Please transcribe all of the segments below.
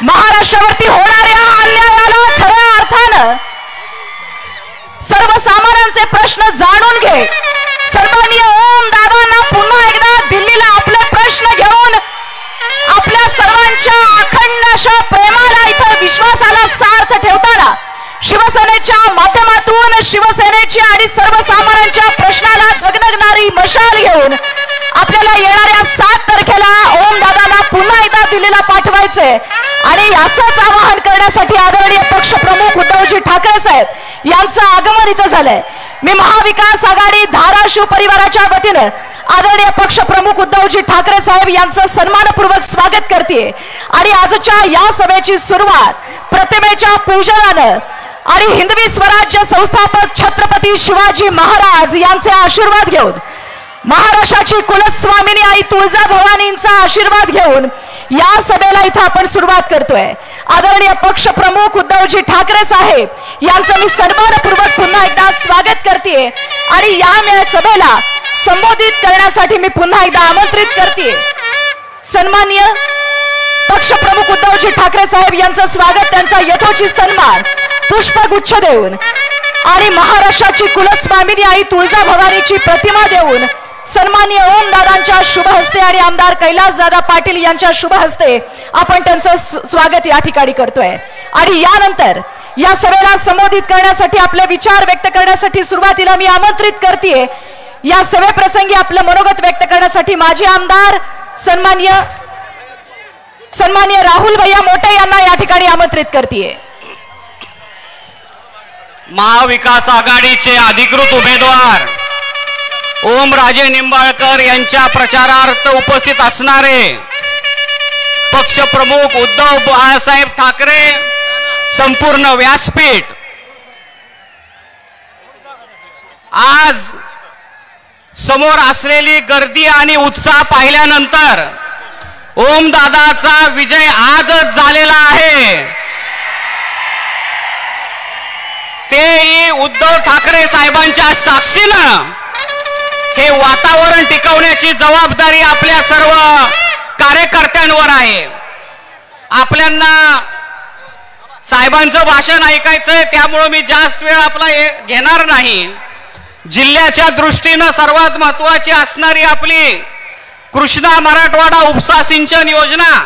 महाराष्ट्रावरती होणाऱ्या अन्यायाला खऱ्या अर्थानं सर्वसामान्यांचे प्रश्न जाणून घे. सन्माननीय ओम दादांना पुन्हा एकदा दिल्लीला आपले प्रश्न घेऊन आपल्या सर्वांच्या अखंड अशा प्रेमाला इथं विश्वासाला सार्थ ठेवताना शिवसेनेच्या माध्यमातून शिवसेनेची आणि सर्वसामान्यांच्या प्रश्नाला गगनगणारी मशाल घेऊन आपल्याला येणाऱ्या 7 तारखेला ओम दादांना पुन्हा एकदा दिल्लीला पाठवायचे आणि असंच आवाहन करण्यासाठी आदरणीय पक्षप्रमुख उद्धवजी ठाकरे साहेब यांचं आगमन इथं झालंय. मी महाविकास आघाडी धाराशिव परिवाराच्या वतीनं आदरणीय पक्षप्रमुख उद्धवजी ठाकरे साहेब यांचं सन्मानपूर्वक स्वागत करते आणि आजच्या या सभेची सुरुवात प्रतिमेच्या पूजनानं आणि हिंदवी स्वराज्य संस्थापक छत्रपती शिवाजी महाराज यांचे आशीर्वाद घेऊन महाराष्ट्राची कुलस्वामिनी आई तुळजाभवानींचा आशीर्वाद घेऊन या सभेला इथं आपण सुरुवात करतोय. आदरणीय पक्षप्रमुख उद्धवजी ठाकरे साहेब यांचं मी सन्मानपूर्वक पुन्हा एकदा स्वागत करते आणि या सभेला संबोधित करण्यासाठी मी पुन्हा एकदा आमंत्रित करते. सन्माननीय पक्षप्रमुख उद्धवजी ठाकरे साहेब यांचं स्वागत, त्यांचा यथोचित सन्मान पुष्पगुच्छ देऊन आणि महाराष्ट्राची कुलस्वामिनी आई तुळजाभवानीची प्रतिमा देऊन सन्माननीय ओम दादांच्या शुभ हस्ते आणि आमदार कैलासदादा पाटील यांच्या शुभ हस्ते आपण त्यांचं स्वागत या ठिकाणी करतोय. आणि यानंतर या सभेला संबोधित करण्यासाठी आपले विचार व्यक्त करण्यासाठी सुरुवातीला मी आमंत्रित करते. या सभेप्रसंगी आपलं मनोगत व्यक्त करण्यासाठी माजी आमदार सन्माननीय राहुल भैया मोटे यांना या ठिकाणी आमंत्रित करते. महाविकास आघाडीचे अधिकृत उमेदवार ओमराजे निंबाळकर यांच्या प्रचारार्थ उपस्थित असणारे पक्षप्रमुख उद्धव बाळासाहेब ठाकरे संपूर्ण व्यासपीठ आज समोर असलेली गर्दी आणि उत्साह पाहिल्यानंतर ओम दादाचा विजय आजच झालेला आहे. तेही उद्धव ठाकरे साहेबांच्या साक्षीनं हे वातावरण टिकवण्याची जबाबदारी आपल्या सर्व कार्यकर्त्यांवर आहे. आपल्यांना साहेबांचं भाषण ऐकायचंय त्यामुळे मी जास्त वेळ आपला घेणार नाही. जिल्ह्याच्या दृष्टीनं सर्वात महत्त्वाची असणारी आपली कृष्णा मराठवाडा उपसा सिंचन योजना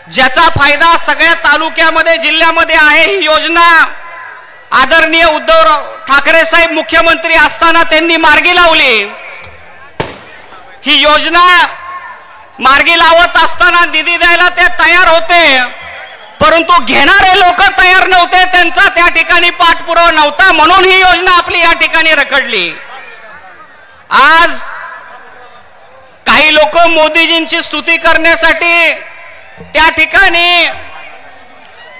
ज्याचा फायदा सगळ्या तालुक्यामध्ये जिल्ह्यामध्ये आहे. ही योजना आदरणीय उद्धव ठाकरे साहेब मुख्यमंत्री असताना त्यांनी मार्गी लावली. ही योजना मार्गी लावत असताना निधी द्यायला ते तयार होते, परंतु घेणारे लोक तयार नव्हते, त्यांचा त्या ठिकाणी पाठपुरावा नव्हता, म्हणून ही योजना आपली या ठिकाणी रखडली. आज काही लोक मोदीजींची स्तुती करण्यासाठी त्या ठिकाणी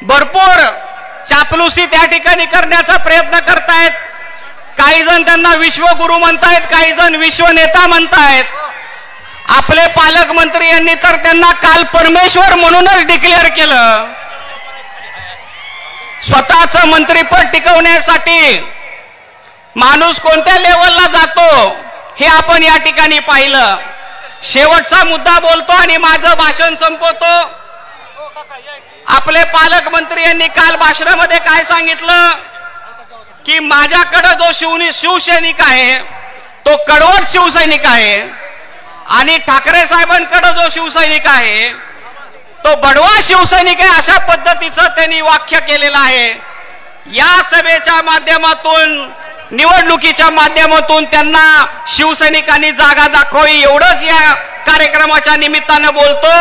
भरपूर चापलुसी त्या ठिकाणी करण्याचा प्रयत्न करतायत. काही जण त्यांना विश्वगुरु म्हणतायत, काही जण विश्वनेता म्हणतायत. आपले पालकमंत्री यांनी तर त्यांना काल परमेश्वर म्हणूनच डिक्लेअर केलं. स्वतःचं मंत्रिपद टिकवण्यासाठी माणूस कोणत्या लेवलला जातो हे आपण या ठिकाणी पाहिलं. शेवटचा मुद्दा बोलतो आणि माझं भाषण संपवतो. आपले पालकमंत्री यांनी काल भाषणामध्ये काय सांगितलं की माझ्याकडे जो शिवसैनिक आहे तो कडवट शिवसैनिक आहे आणि ठाकरे साहेबांकडे जो शिवसैनिक आहे तो बडवा शिवसैनिक आहे, अशा पद्धतीचं त्यांनी वाक्य केलेलं आहे. या सभेच्या माध्यमातून निवडणुकीच्या माध्यमातून त्यांना शिवसैनिकांनी जागा दाखवावी एवढंच या कार्यक्रमाच्या निमित्तानं बोलतो.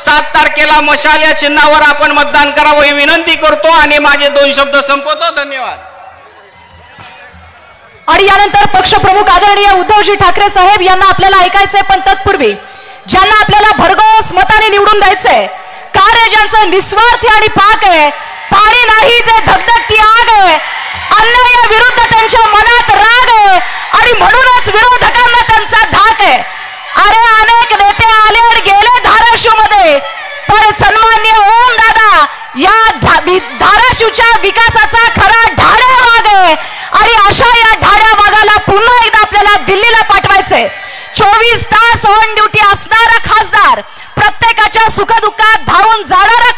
7 तारखेला मशाल या चिन्हावर आपण मतदान करावं ही विनंती करतो आणि माझे 2 शब्द संपवतो. धन्यवाद. आणि यानंतर पक्षप्रमुख आदरणीय उद्धवजी ठाकरे साहेब यांना आपल्याला ऐकायचंय, पण तत्पूर्वी ज्यांना आपल्याला भरघोस मताने निवडून द्यायचंय, कार्य ज्यांचं निस्वार्थी आणि पाक आहे, पाणी नाही ते धगधगती आग आहे, अन्याया विरुद्ध त्यांच्या मनात राग आहे आणि म्हणूनच विरोधकांना त्यांचा धाक आहे. अरे अनेक नेते आले आणि गेले धाराशिव मध्ये, पण सन्माननीय ओम दादा या धाराशिवच्या विकासाचा खरा ढाढ्या वाघ आहे आणि अशा या ढाढ्या वाघाला पुन्हा एकदा आपल्याला दिल्लीला पाठवायचंय. 24 तास ऑन ड्युटी असणारा खासदार, प्रत्येकाच्या सुखदुःखात धावून जाणारा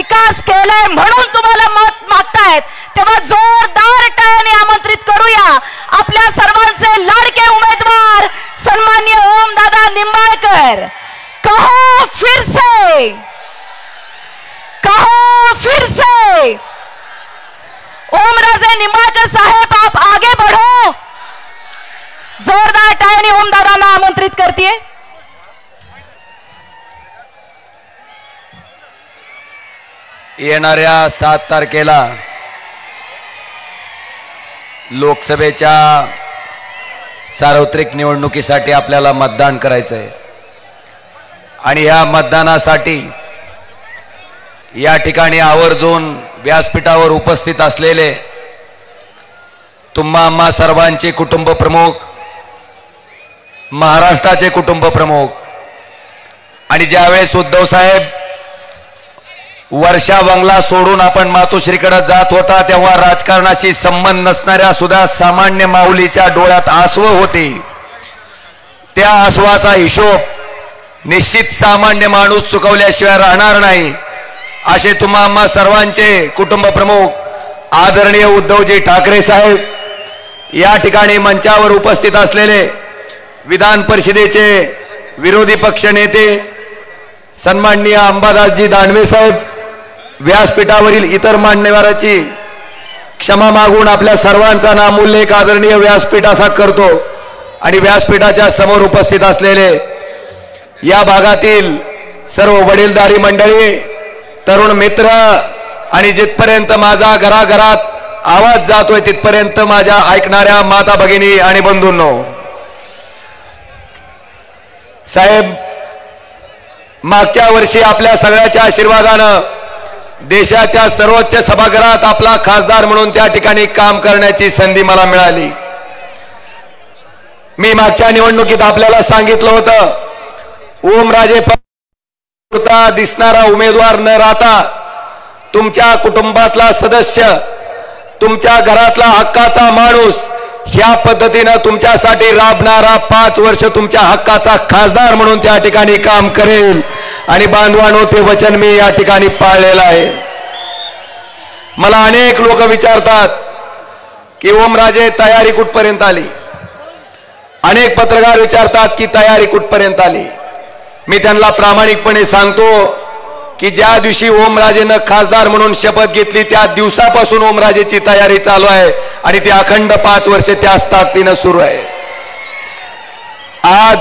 विकास केलाय म्हणून तुम्हाला मत मागतायत, तेव्हा जोरदार टाळ्याने आमंत्रित करूया आपल्या सर्वांचे लाडके उमेदवार सन्माननीय ओमदादा निंबाळकर। कहो फिर से, कहो फिर से, ओमराजे निंबाळकर साहेब आप आगे बढ़ो। जोरदार टाळ्याने ओमदादांना आमंत्रित करते। येणाऱ्या 7 तारखेला लोकसभेच्या सार्वत्रिक निवडणुकीसाठी आपल्याला मतदान करायचं आहे आणि या मतदानासाठी या ठिकाणी आवर्जून व्यासपीठावर उपस्थित असलेले तुम्हा आम्हा सर्वांचे कुटुंब प्रमुख, महाराष्ट्राचे कुटुंब प्रमुख, आणि ज्यावेळेस उद्धव साहेब वर्षा बंगला सोडून आपण मातोश्रीकडे जात होता तेव्हा राजकारणाशी संबंध नसणाऱ्या सुद्धा सामान्य माऊलीच्या डोळ्यात आसव होते। त्या आसवाचा हिशोब निश्चित सामान्य माणूस चुकवल्याशिवाय राहणार नाही असे तुम्हा आम्हा सर्वांचे कुटुंब प्रमुख आदरणीय उद्धवजी ठाकरे साहेब, या ठिकाणी मंचावर उपस्थित असलेले विधान परिषदेचे विरोधी पक्ष नेते सन्माननीय अंबादासजी दानवे साहेब, व्यासपीठावरील इतर मान्यवरांची क्षमा मागून आपल्या सर्वांचा नामोल्लेख आदरणीय व्यासपीठाचा करतो आणि व्यासपीठाच्या समोर उपस्थित असलेले या भागातील सर्व वडीलधारी मंडळी, तरुण मित्र आणि जिथपर्यंत माझा घराघरात आवाज जातोय तिथपर्यंत माझ्या ऐकणाऱ्या माता भगिनी आणि बंधूंनो, साहेब मागच्या वर्षी आपल्या सगळ्याच्या आशीर्वादानं देशाच्या सर्वोच्च सभागृहात आपला खासदार म्हणून त्या ठिकाणी काम करण्याची संधी मला मिळाली। मी मागच्या निवडणुकीत आपल्याला सांगितलं होतं, ओमराजे दिसणारा उमेदवार न राहता तुमच्या कुटुंबातला सदस्य, तुमच्या घरातला हक्काचा माणूस ह्या पद्धतीने तुमच्यासाठी राबणारा 5 वर्ष तुमच्या हक्काचा खासदार म्हणून त्या ठिकाणी काम करेल आणि बांधवांनो ते वचन मी या ठिकाणी पाळलेलं आहे। मला अनेक लोक विचारतात की ओमराजे तयारी कुठपर्यंत आली, अनेक पत्रकार विचारतात की तयारी कुठपर्यंत आली। मी त्यांना प्रामाणिकपणे सांगतो की ज्या दिवशी ओमराजेनं खासदार म्हणून शपथ घेतली त्या दिवसापासून ओमराजेची तयारी चालू आहे आणि ती अखंड 5 वर्ष त्याच ताकदीनं सुरू आहे। आज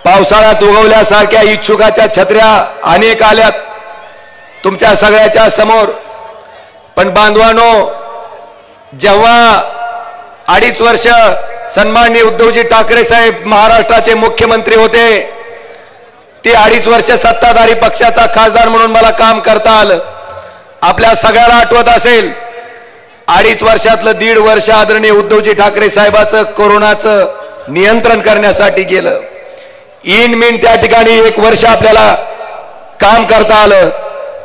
पावसाळ्यात उगवल्यासारख्या इच्छुकाच्या छत्र्या अनेक आल्यात तुमच्या सगळ्याच्या समोर, पण बांधवांनो जेव्हा 2.5 वर्ष सन्माननीय उद्धवजी ठाकरे साहेब महाराष्ट्राचे मुख्यमंत्री होते, ते 2.5 वर्ष सत्ताधारी पक्षाचा खासदार म्हणून मला काम करता आलं। आपल्या सगळ्याला आठवत असेल 2.5 वर्षातलं 1.5 वर्ष आदरणीय उद्धवजी ठाकरे साहेबांचं कोरोनाचं नियंत्रण करण्यासाठी गेलं। इन त्या ठिकाणी 1 वर्ष आपल्याला काम करता आलं।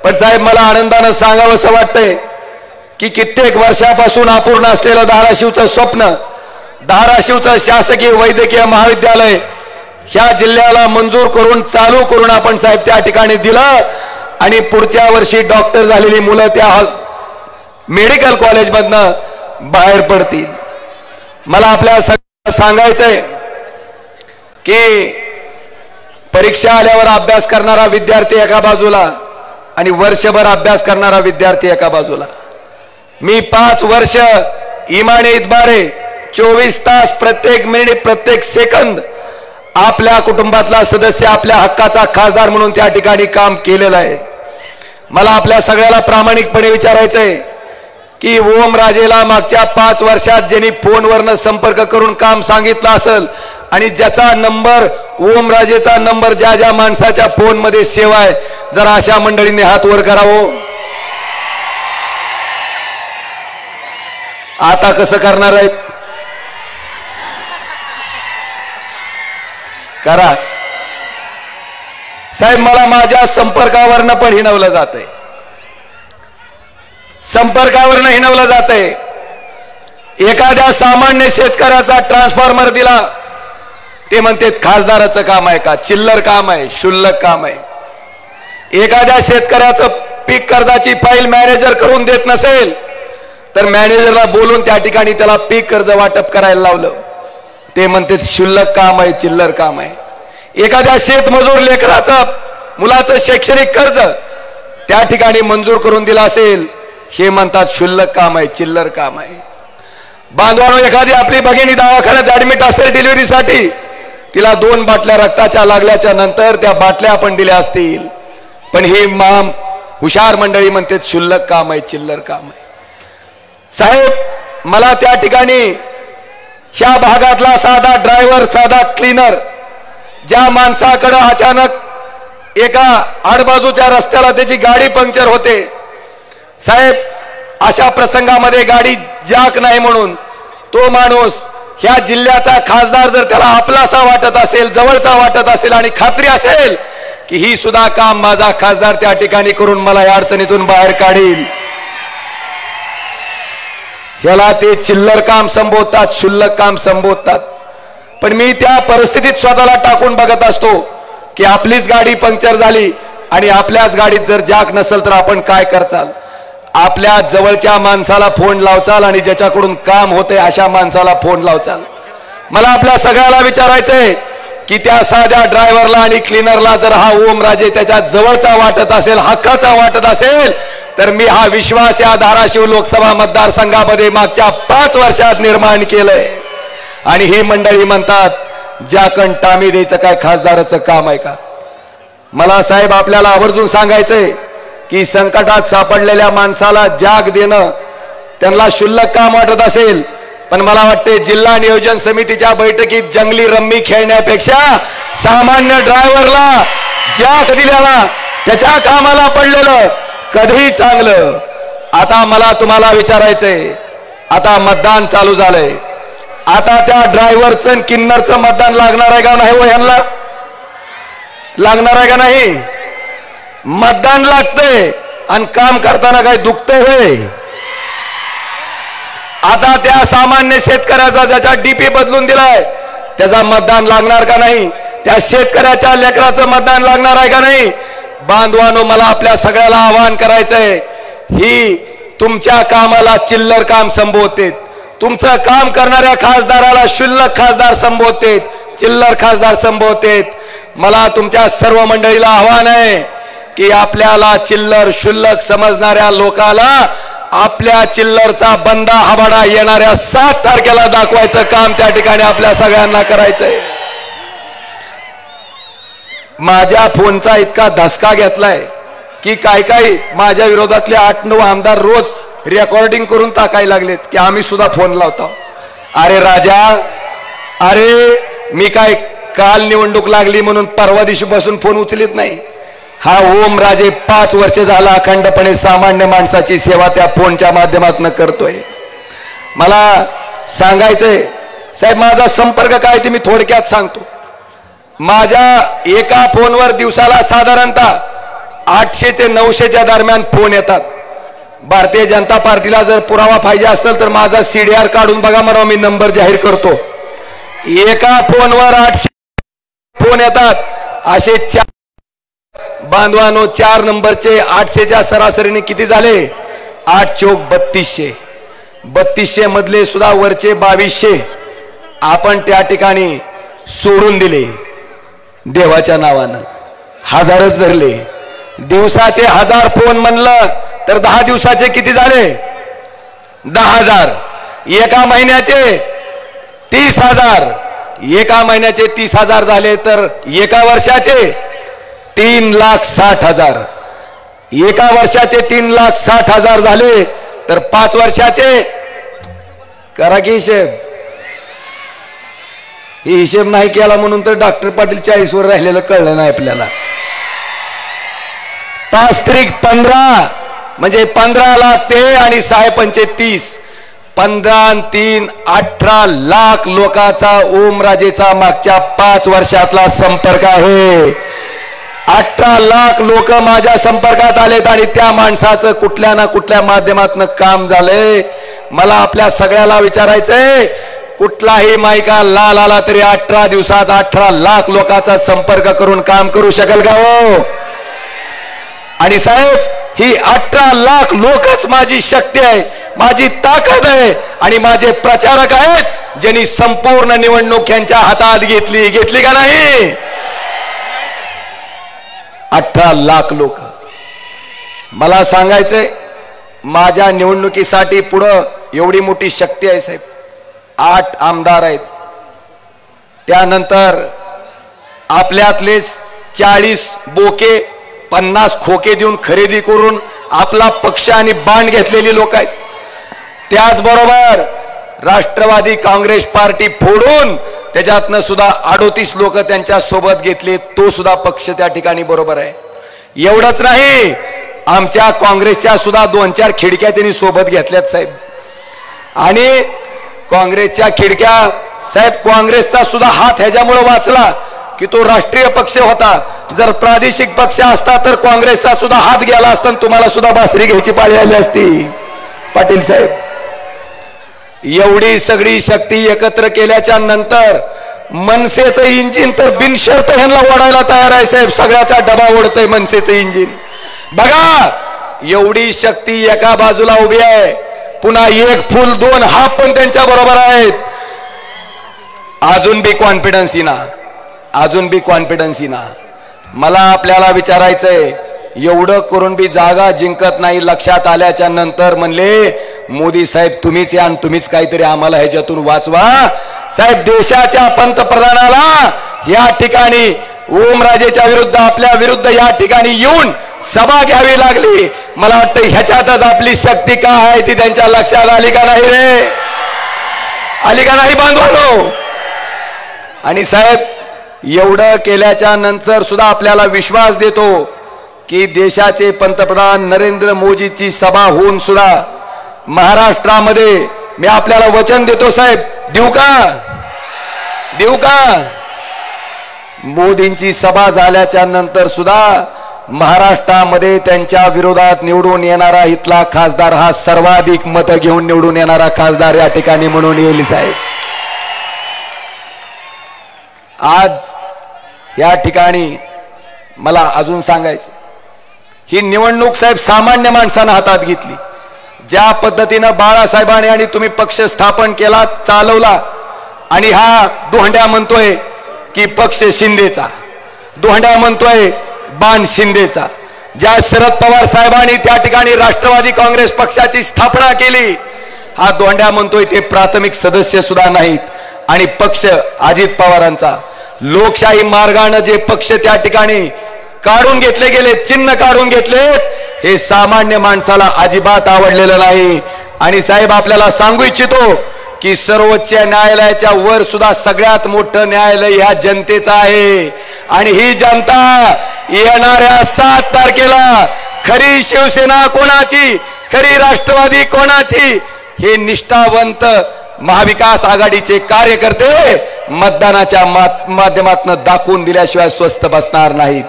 पण साहेब मला आनंदानं सांगावं असं वाटतंय की कित्येक वर्षापासून अपूर्ण असलेलं धाराशिवचं स्वप्न, धाराशिवचं शासकीय वैद्यकीय महाविद्यालय ह्या जिल्ह्याला मंजूर करून चालू करून आपण साहेब त्या ठिकाणी दिलं आणि पुढच्या वर्षी डॉक्टर झालेली मुलं त्या मेडिकल कॉलेजमधनं बाहेर पडतील। मला आपल्या सगळ्यांना सांगायचंय की परीक्षा आल्यावर अभ्यास करणारा विद्यार्थी एका बाजूला आणि वर्षभर अभ्यास करणारा विद्यार्थी एका बाजूला। मी 5 वर्ष इमाने इतबारे 24 तास प्रत्येक मिनिट प्रत्येक सेकंद आपल्या कुटुंबातला सदस्य आपल्या हक्काचा खासदार म्हणून त्या ठिकाणी काम केलेलं आहे। मला आपल्या सगळ्याला प्रामाणिकपणे विचारायचंय की ओमराजेला मागच्या 5 वर्षात ज्यांनी फोनवरनं संपर्क करून काम सांगितलं असेल आणि ज्याचा नंबर ओमराजेचा नंबर ज्या ज्या माणसाच्या फोन मध्ये सेव आहे, जरा अशा मंडळींनी हात वर करावं। आता कसं करणार आहेत करा साहेब। मला माझ्या संपर्कावरनं पण हिणवलं जातंय, संपर्कावरनं हिणवलं जातंय। एखाद्या सामान्य शेतकऱ्याचा ट्रान्सफॉर्मर दिला ते म्हणतात खासदाराचं काम आहे का, चिल्लर काम आहे, शुल्लक काम आहे। एखाद्या शेतकऱ्याचं पीक कर्जाची फाईल मॅनेजर करून देत नसेल तर मॅनेजरला बोलून त्या ठिकाणी त्याला पीक कर्ज वाटप करायला लावलं. ते म्हणते क्षुल्लक काम आहे, चिल्लर काम आहे. एखाद्या शेतमजूर लेकराचं मुलाचं शैक्षणिक कर्ज त्या ठिकाणी मंजूर करून दिला असेल, हे म्हणतात क्षुल्लक काम आहे, चिल्लर काम आहे. बांधवानो, एखादी आपली भगिनी दवाखान्यात ऍडमिट असेल डिलिव्हरीसाठी, तिला 2 बाटल्या रक्ताच्या लागल्याच्या नंतर त्या बाटल्या आपण दिल्या असतील, पण ही हुशार मंडळी म्हणते क्षुल्लक काम आहे, चिल्लर काम आहे. साहेब, मला त्या ठिकाणी ह्या भागातला साधा ड्रायव्हर, साधा क्लीनर, ज्या माणसाकडे अचानक एका आडबाजूच्या रस्त्याला त्याची गाडी पंक्चर होते, साहेब अशा प्रसंगामध्ये गाडी जाक नाही म्हणून तो माणूस ह्या जिल्ह्याचा खासदार जर त्याला आपलासा वाटत असेल, जवळचा वाटत असेल आणि खात्री असेल की ही सुद्धा काम माझा खासदार त्या ठिकाणी करून मला या अडचणीतून बाहेर काढील, याला ते चिल्लर काम संबोधतात, क्षुल्लक काम संबोधतात. पण मी त्या परिस्थितीत स्वतःला टाकून बघत असतो की आपलीच गाडी पंक्चर झाली आणि आपल्याच गाडीत जर जाक नसेल तर आपण काय करचाल? आपल्या जवळच्या माणसाला फोन लावचाल आणि ज्याच्याकडून काम होते अशा माणसाला फोन लावचाल. मला आपल्या सगळ्याला विचारायचंय की त्या साध्या ड्रायव्हरला आणि क्लीनरला जर हा ओमराजे त्याच्या जवळचा वाटत असेल, हक्काचा वाटत असेल, तर मी हा विश्वास या धाराशिव लोकसभा मतदारसंघामध्ये मागच्या 5 वर्षात निर्माण केलंय. आणि ही मंडळी म्हणतात ज्याकण टामी द्यायचं काय खासदाराचं काम आहे का? मला साहेब आपल्याला आवर्जून सांगायचंय की संकटात सापडलेल्या माणसाला जाग देणं त्यांना क्षुल्लक काम वाटत असेल, पण मला वाटते जिल्हा नियोजन समितीच्या बैठकीत जंगली रम्मी खेळण्यापेक्षा सामान्य ड्रायव्हरला जाग दिल्याला त्याच्या कामाला पडलेलं कधीही चांगलं. आता मला तुम्हाला विचारायचंय, आता मतदान चालू झालंय, आता त्या ड्रायव्हरचं किन्नरचं मतदान लागणार आहे का नाही? हो, ह्यांना लागणार आहे का नाही? मतदान लागतंय आणि काम करताना काय दुखतंय होय? आता त्या सामान्य शेतकऱ्याचा ज्याच्या डीपी बदलून दिलाय त्याचा मतदान लागणार का नाही? त्या शेतकऱ्याच्या लेकराचं मतदान लागणार आहे का नाही? बांधवानो, मला आपल्या सगळ्याला आवाहन करायचंय, ही तुमच्या कामाला चिल्लर काम संबोधते, तुमचं काम करणाऱ्या खासदाराला क्षुल्लक खासदार संबोधते, चिल्लर खासदार संबोधते. मला तुमच्या सर्व मंडळीला आव्हान आहे की आपल्याला चिल्लर क्षुल्लक समजणाऱ्या लोकाला आपल्या चिल्लरचा बंदा हवाडा येणाऱ्या 7 तारखेला दाखवायचं काम त्या ठिकाणी आपल्या सगळ्यांना करायचंय. माझ्या फोनचा इतका धसका घेतलाय की काय माझ्या विरोधातले 8-9 आमदार रोज रेकॉर्डिंग करून टाकायला लागलेत की आम्ही सुद्धा फोन लावतो. अरे राजा, अरे मी काय काल निवडणूक लागली म्हणून परवा दिवशी बसून फोन उचलित नाही. हा ओमराजे 5 वर्ष झाला अखंडपणे सामान्य माणसाची सेवा त्या फोनच्या माध्यमातून करतोय. मला सांगायचंय साहेब, माझा संपर्क काय ते मी थोडक्यात सांगतो. माझ्या एका फोनवर दिवसाला साधारणतः 800 ते 900च्या दरम्यान फोन येतात. भारतीय जनता पार्टीला जर पुरावा पाहिजे असेल तर माझा CDR काढून बघा, म्हणा मी नंबर जाहीर करतो. एका फोनवर 800 फोन येतात. असे 4 बांधवानो, 4 नंबरचे 800च्या सरासरीने किती झाले? 8 चौक 3200. 3200 मधले सुद्धा वरचे 2200 आपण त्या ठिकाणी सोडून दिले देवाच्या नावानं. 1000च धरले. दिवसाचे 1000 फोन म्हणलं तर 10 दिवसाचे किती झाले? 10,000. एका महिन्याचे 30,000. एका महिन्याचे 30,000 झाले तर एका वर्षाचे 3,60,000. एका वर्षाचे 3,60,000 झाले तर 5 वर्षाचे करा की हिशेब. ही हिशेब नाही केला म्हणून तर डॉक्टर पाटील 40 वर राहिलेलं कळलं नाही आपल्याला. 5×15 म्हणजे 15 लाख ते आणि 6×5 30. 15 आणि 3 18 लाख लोकांचा ओमराजेचा मागच्या 5 वर्षातला संपर्क आहे. 18 लाख लोक माझ्या संपर्कात आलेत आणि त्या माणसाचं कुठल्या ना कुठल्या माध्यमातून काम झालंय. मला आपल्या सगळ्याला विचारायचंय, कुठलाही मायका लाल आला तरी 18 दिवसात 18 लाख लोकांचा संपर्क करून काम करू शकेल का हो? आणि साहेब, ही 18 लाख लोकच माझी शक्ती आहे, माझी ताकद आहे आणि माझे प्रचारक आहेत ज्यांनी संपूर्ण निवडणूक यांच्या हातात घेतली का नाही? 18 लाख लोक. मला सांगायचंय माझ्या निवडणुकीसाठी पुढं एवढी मोठी शक्ती आहे साहेब. 8 आमदार आहेत, त्यानंतर आपल्यातलेच 40 बोके 50 खोके देऊन खरेदी करून आपला पक्ष आणि बाण घेतलेली लोक आहेत. त्याचबरोबर राष्ट्रवादी काँग्रेस पार्टी फोडून त्याच्यातनं सुद्धा 38 लोक त्यांच्या सोबत घेतले, तो सुद्धा पक्ष त्या ठिकाणी बरोबर आहे. एवढंच नाही, आमच्या काँग्रेसच्या सुद्धा 2-4 खिडक्या त्यांनी सोबत घेतल्यात साहेब. आणि काँग्रेसच्या खिडक्या साहेब, काँग्रेसचा सुद्धा हात ह्याच्यामुळे वाचला की तो राष्ट्रीय पक्ष होता. जर प्रादेशिक पक्ष असता तर काँग्रेसचा सुद्धा हात गेला असता, तुम्हाला सुद्धा बासरी घ्यायची पाळी आली असती. पाटील साहेब, एवढी सगळी शक्ती एकत्र केल्याच्या नंतर मनसेचं इंजिन तर बिनशर्त ह्यांना ओढायला तयार आहे साहेब. सगळ्याचा डबा ओढतंय मनसेचं इंजिन. बघा, एवढी शक्ती एका बाजूला उभी आहे, पुन्हा 1 फूल 2 हाफ पण त्यांच्या बरोबर आहेत. अजून बी कॉन्फिडन्स येईना, अजून बी कॉन्फिडन्स येईना. मला आपल्याला विचारायचंय, एवढं करून बी जागा जिंकत नाही. लक्षात आल्याच्या नंतर म्हणले मोदी साहेब तुम्हीच या आणि तुम्हीच काहीतरी आम्हाला ह्याच्यातून वाचवा. साहेब, देशाच्या पंतप्रधानाला या ठिकाणी ओमराजेच्या विरुद्ध, आपल्या विरुद्ध या ठिकाणी येऊन सभा घ्यावी लागली. मला वाटतं ह्याच्यातच आपली शक्ती काय आहे ती त्यांच्या लक्षात आली का नाही रे? आली का नाही बांधवानो? आणि साहेब, एवढं केल्याच्या नंतर सुद्धा आपल्याला विश्वास देतो की देशाचे पंतप्रधान नरेंद्र मोदीची सभा होऊन सुद्धा महाराष्ट्रामध्ये मी आपल्याला वचन देतो साहेब, देऊ का? मोदींची सभा झाल्याच्या नंतर सुद्धा महाराष्ट्रामध्ये त्यांच्या विरोधात निवडून येणारा इथला खासदार हा सर्वाधिक मतं घेऊन निवडून येणारा खासदार या ठिकाणी म्हणून येईल साहेब. आज या ठिकाणी मला अजून सांगायचं, ही निवडणूक साहेब सामान्य माणसानं हातात घेतली. ज्या पद्धतीनं बाळासाहेबांनी आणि तुम्ही पक्ष स्थापन केला, चालवला, आणि हा दोंड्या म्हणतोय की पक्ष शिंदेचा, दोंड्या म्हणतोय बाण शिंदेचा. ज्या शरद पवार साहेबांनी त्या ठिकाणी राष्ट्रवादी काँग्रेस पक्षाची स्थापना केली, हा दोंड्या म्हणतोय ते प्राथमिक सदस्य सुद्धा नाहीत. आणि पक्ष अजित पवारांचा लोकशाही मार्गाने जे पक्ष त्या ठिकाणी काढून घेतले गेले, चिन्ह काढून घेतले, हे सामान्य माणसाला अजिबात आवडलेलं नाही. आणि साहेब, आपल्याला सांगू इच्छितो की सर्वोच्च न्यायालयाच्या वर सुद्धा सगळ्यात मोठं न्यायालय ह्या जनतेचं आहे. आणि ही जनता येणाऱ्या 7 तारखेला खरी शिवसेना कोणाची, खरी राष्ट्रवादी कोणाची, हे निष्ठावंत महाविकास आघाडीचे कार्यकर्ते मतदानाच्या माध्यमातून दाखवून दिल्याशिवाय स्वस्थ बसणार नाहीत.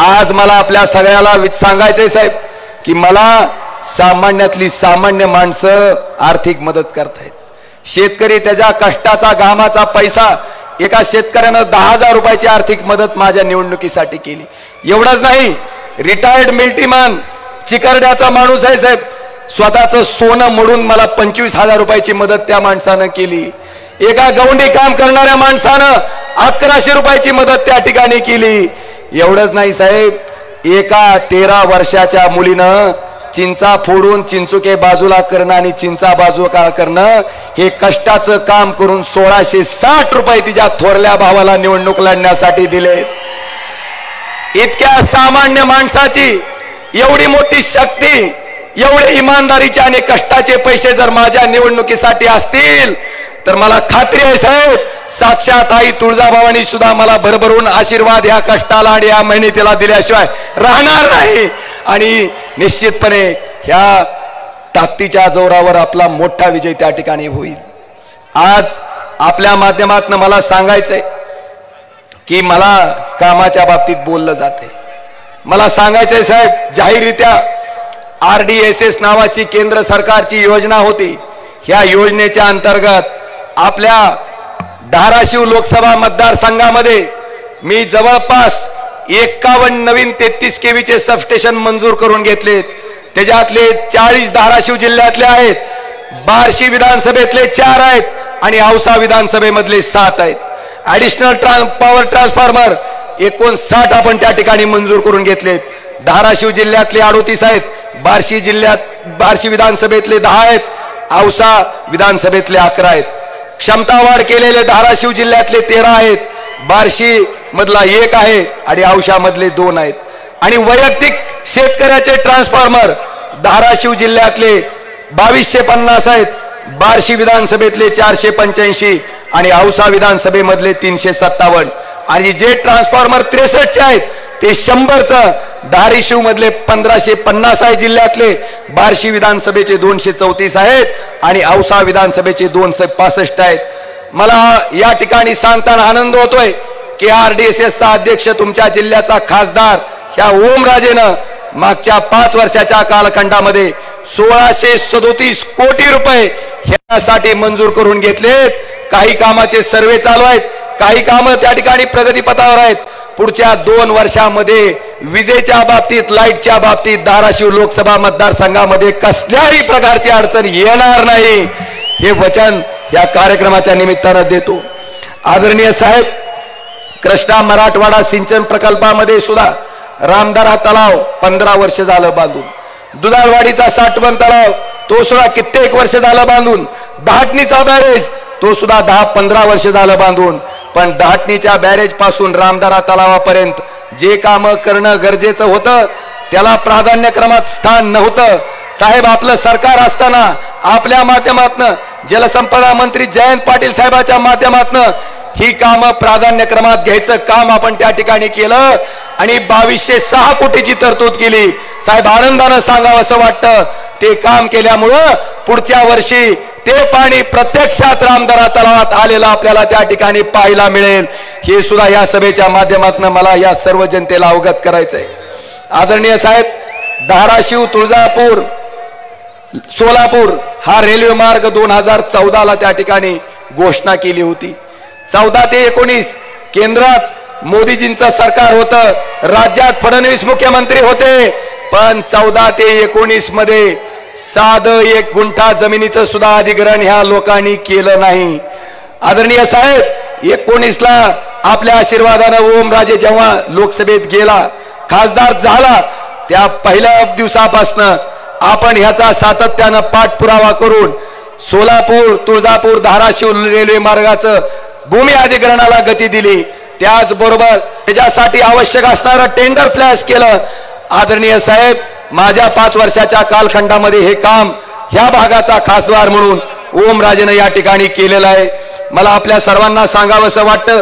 आज मला आपल्या सगळ्याला सांगायचंय साहेब की मला सामान्यातली सामान्य माणसं आर्थिक मदत करतायत. शेतकरी त्याच्या कष्टाचा घामाचा पैसा, एका शेतकऱ्यानं 10,000 रुपयाची आर्थिक मदत माझ्या निवडणुकीसाठी केली. एवढंच नाही, रिटायर्ड मिलिटरीमॅन चिकरड्याचा माणूस आहे साहेब, स्वतःचं सोनं मोडून मला 25,000 रुपयाची मदत त्या माणसानं केली. एका गवंडी काम करणाऱ्या माणसानं 1100 रुपयाची मदत त्या ठिकाणी केली. एवढंच नाही साहेब, एका 13 वर्षाच्या मुलीनं चिंचा फोडून चिंचुके बाजूला करणं आणि चिंचा बाजूला करणं हे कष्टाचं काम करून 1660 रुपये तिच्या थोरल्या भावाला निवडणूक लढण्यासाठी दिले. इतक्या सामान्य माणसाची एवढी मोठी शक्ती, एवढे इमानदारीचे आणि कष्टाचे पैसे जर माझ्या निवडणुकीसाठी असतील तर मला खात्री आहे साहेब, साक्षात आई तुळजाभवानी सुद्धा मला भरभरून आशीर्वाद या कष्टाला आणि या मेहनतीला दिल्याशिवाय राहणार नाही. आणि निश्चितपणे ह्या ताकदीच्या जोरावर आपला मोठा विजय त्या ठिकाणी होईल. आज आपल्या माध्यमातून मला सांगायचंय की मला कामाच्या बाबतीत बोललं जाते. मला सांगायचंय साहेब, जाहीररित्या RDSS नावाची केंद्र सरकारची योजना होती. ह्या योजनेच्या अंतर्गत आपल्या धाराशिव लोकसभा मतदारसंघामध्ये मी जवळपास 51 नवीन 33 केवीचे सबस्टेशन मंजूर करून घेतलेत. त्याच्यातले 40 धाराशिव जिल्ह्यातले आहेत, बार्शी विधानसभेतले 4 आहेत आणि औसा विधानसभेमधले 7 आहेत. ऍडिशनल पॉवर ट्रान्सफॉर्मर 59 आपण त्या ठिकाणी मंजूर करून घेतलेत. धाराशिव जिल्ह्यातले 38 आहेत, बार्शी विधानसभेतले 10 आहेत, औसा विधानसभेतले 11 आहेत. क्षमता वाढ केलेले धाराशिव जिल्ह्यातले 13 आहेत, बार्शी मधला 1 आहे आणि औसा मधले 2 आहेत. आणि वैयक्तिक शेतकऱ्याचे ट्रान्सफॉर्मर धाराशिव जिल्ह्यातले 2250 आहेत, बार्शी विधानसभेतले 485 आणि औसा विधानसभेमधले 357. आणि जे ट्रान्सफॉर्मर 63 आहेत ते 100चं धाराशिव मधले 1550 आहे जिल्ह्यातले, बार्शी विधानसभेचे 234 आहेत आणि औसा विधानसभेचे 265 आहेत. मला या ठिकाणी सांगताना आनंद होतोय की RDSSचा अध्यक्ष तुमच्या जिल्ह्याचा खासदार ह्या ओमराजेनं मागच्या 5 वर्षाच्या कालखंडामध्ये 1637 कोटी रुपये ह्यासाठी मंजूर करून घेतलेत. काही कामाचे सर्वे चालू आहेत, काही कामं त्या ठिकाणी प्रगतीपथावर आहेत. पुढच्या 2 वर्षामध्ये विजेच्या बाबतीत, लाईटच्या बाबतीत धाराशिव लोकसभा मतदारसंघामध्ये कसल्याही प्रकारची अडचण येणार नाही, हे वचन या कार्यक्रमाच्या निमित्तानं देतो. आदरणीय साहेब, कृष्णा मराठवाडा सिंचन प्रकल्पामध्ये सुद्धा रामदारा तलाव 15 वर्ष झालं बांधून, दुधाळवाडीचा साठवण तलाव तो सुद्धा कित्येक वर्ष झालं बांधून, दहाटणीचा बॅरेज तो सुद्धा 10-15 वर्ष झालं बांधून. पण दहाटणीच्या बॅरेज पासून रामदारा तलावापर्यंत जे काम करणं गरजेचं होतं त्याला प्राधान्यक्रमात स्थान नव्हतं. साहेब, आपलं सरकार असताना आपल्या माध्यमातनं जलसंपदा मंत्री जयंत पाटील साहेबांच्या माध्यमातनं ही कामं प्राधान्यक्रमात घ्यायचं काम आपण त्या ठिकाणी केलं आणि 2206 कोटीची तरतूद केली. साहेब, आनंदानं सांगावं असं वाटतं, ते काम केल्यामुळं पुढच्या वर्षी ते पाणी प्रत्यक्षात रामदारा तलावात आलेलं आपल्याला त्या ठिकाणी पाहायला मिळेल. हे सुद्धा या सभेच्या माध्यमातून मला या सर्व जनतेला अवगत करायचंय. आदरणीय साहेब, धाराशिव, तुळजापूर, सोलापूर हा रेल्वे मार्ग 2014ला त्या ठिकाणी घोषणा केली होती. 14 ते 19 केंद्रात मोदीजींचं सरकार होतं, राज्यात फडणवीस मुख्यमंत्री होते. पण 14 ते 19 मध्ये साधं 1 गुंठा जमिनीचं सुद्धा अधिग्रहण ह्या लोकांनी केलं नाही. आदरणीय साहेब, 19ला आपल्या आशीर्वादानं ओमराजे जेव्हा लोकसभेत गेला, खासदार झाला, त्या पहिल्या दिवसापासनं आपण ह्याचा सातत्यानं पाठपुरावा करून सोलापूर, तुळजापूर, धाराशिव रेल्वे मार्गाचं भूमी अधिग्रहणाला गती दिली. त्याचबरोबर त्याच्यासाठी आवश्यक असणारं टेंडर फ्लॅश केलं. आदरणीय साहेब, माझ्या 5 वर्षाच्या कालखंडामध्ये हे काम ह्या भागाचा खासदार म्हणून ओमराजेनं या ठिकाणी केलेलं आहे. मला आपल्या सर्वांना सांगावंसं वाटतं,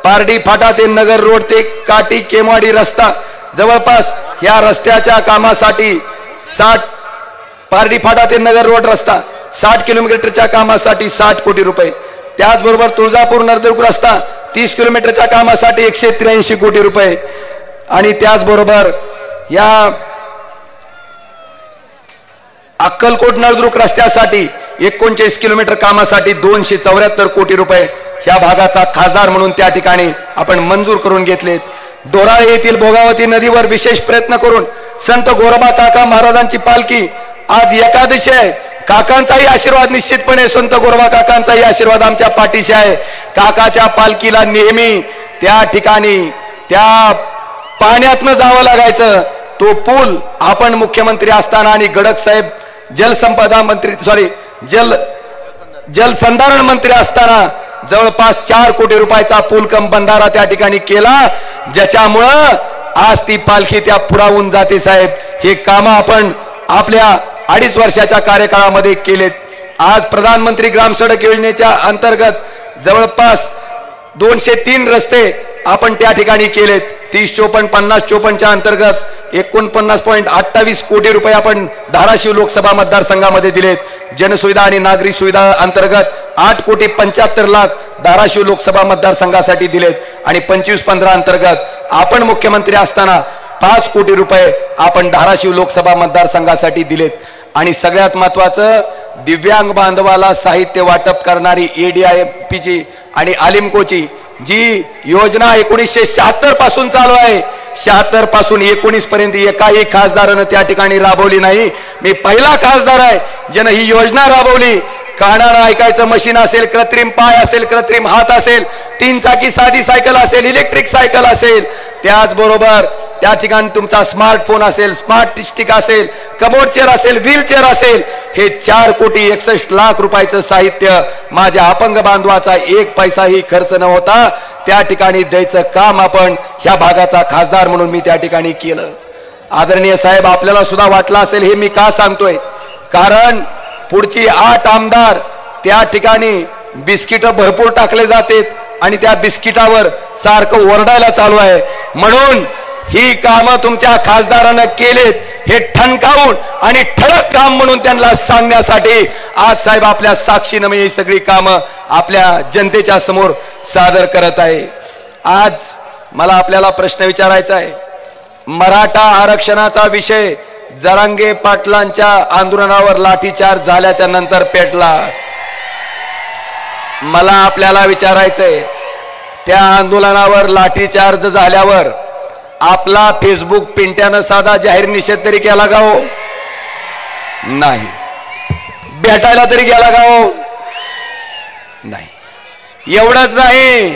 पारडी फाटा ते नगर रोड ते काटी केमाडी रस्ता, जवळपास या रस्त्याच्या कामासाठी पारडी फाटा ते नगर रोड रस्ता 60 किलोमीटरच्या कामासाठी 60 कोटी रुपये. त्याचबरोबर तुळजापूर नरदुर्ग रस्ता 30 किलोमीटरच्या कामासाठी 183 कोटी रुपये. आणि त्याचबरोबर या अक्कलकोट नळदुर्ग रस्त्यासाठी 39 किलोमीटर कामासाठी 274 कोटी रुपये ह्या भागाचा खासदार म्हणून त्या ठिकाणी आपण मंजूर करून घेतलेत. डोराळे येथील भोगावती नदीवर विशेष प्रयत्न करून संत गोरोबा काका महाराजांची पालखी, आज एकादशी आहे, काकांचाही आशीर्वाद निश्चितपणे, संत गोरोबा काकांचाही आशीर्वाद आमच्या पाठीशी आहे. काकाच्या पालखीला नेहमी त्या ठिकाणी त्या पाण्यातनं जावं लागायचं. तो पूल आपण मुख्यमंत्री असताना आणि गडक साहेब जलसंपदा मंत्री जलसंधारण मंत्री असताना जवळपास 4 कोटी रुपयाचा पूल कम बंधारा त्या ठिकाणी केला, ज्याच्यामुळं आज ती पालखी त्या पुरावून जाते. साहेब, हे काम आपण आपल्या 2.5 वर्षाच्या कार्यकाळामध्ये केलेत. आज प्रधानमंत्री ग्राम सडक योजनेच्या अंतर्गत जवळपास 203 रस्ते आपण त्या ठिकाणी केलेत. 30-54, 50-54च्या अंतर्गत 49.28 कोटी रुपये आपण धाराशिव लोकसभा मतदारसंघामध्ये दिलेत. जनसुविधा आणि नागरी सुविधा अंतर्गत 8,75,00,000 धाराशिव लोकसभा मतदारसंघासाठी दिलेत. आणि 25-15 अंतर्गत आपण मुख्यमंत्री असताना 5 कोटी रुपये आपण धाराशिव लोकसभा मतदारसंघासाठी दिलेत. आणि सगळ्यात महत्वाचं, दिव्यांग बांधवाला साहित्य वाटप करणारी ADIPची आणि आलिमकोची जी योजना 1976 पासून चालू आहे, 76 पासून 19 पर्यंत एकाही खासदारानं त्या ठिकाणी राबवली नाही. मी पहिला खासदार आहे ज्यानं ही योजना राबवली. कानानं ऐकायचं मशीन असेल, कृत्रिम पाय असेल, कृत्रिम हात असेल, 3 चाकी साधी सायकल असेल, इलेक्ट्रिक सायकल असेल, त्याचबरोबर त्या ठिकाणी तुमचा स्मार्टफोन असेल, स्मार्ट स्टिक असेल, कमोड चेअर असेल, व्हील चेअर असेल, हे 4,61,00,000 रुपयाचं साहित्य माझ्या अपंग बांधवाचा 1 पैसाही खर्च न होता त्या ठिकाणी द्यायचं काम आपण ह्या भागाचा खासदार म्हणून मी त्या ठिकाणी केलं. आदरणीय साहेब, आपल्याला सुद्धा वाटलं असेल हे मी का सांगतोय, कारण पुढची 8 आमदार त्या ठिकाणी बिस्किट भरपूर टाकले जातात आणि त्या बिस्किटावर सारखं ओरडायला चालू आहे. म्हणून ही कामं तुमच्या खासदारानं केलेत हे ठणकावून आणि ठळक काम म्हणून त्यांना सांगण्यासाठी आज साहेब आपल्या साक्षीनं मी ही सगळी कामं आपल्या जनतेच्या समोर सादर करत आहे. आज मला आपल्याला प्रश्न विचारायचा आहे. मराठा आरक्षणाचा विषय जरांगे पाटलांच्या आंदोलनावर लाठीचार्ज झाल्याच्या नंतर पेटला. मला आपल्याला विचारायचंय, त्या आंदोलनावर लाठीचार्ज झाल्यावर आपला फेसबुक पिंट्यानं साधा जाहीर निषेध तरी केला का हो? नाही. भेटायला तरी गेला का हो? नाही. एवढंच नाही,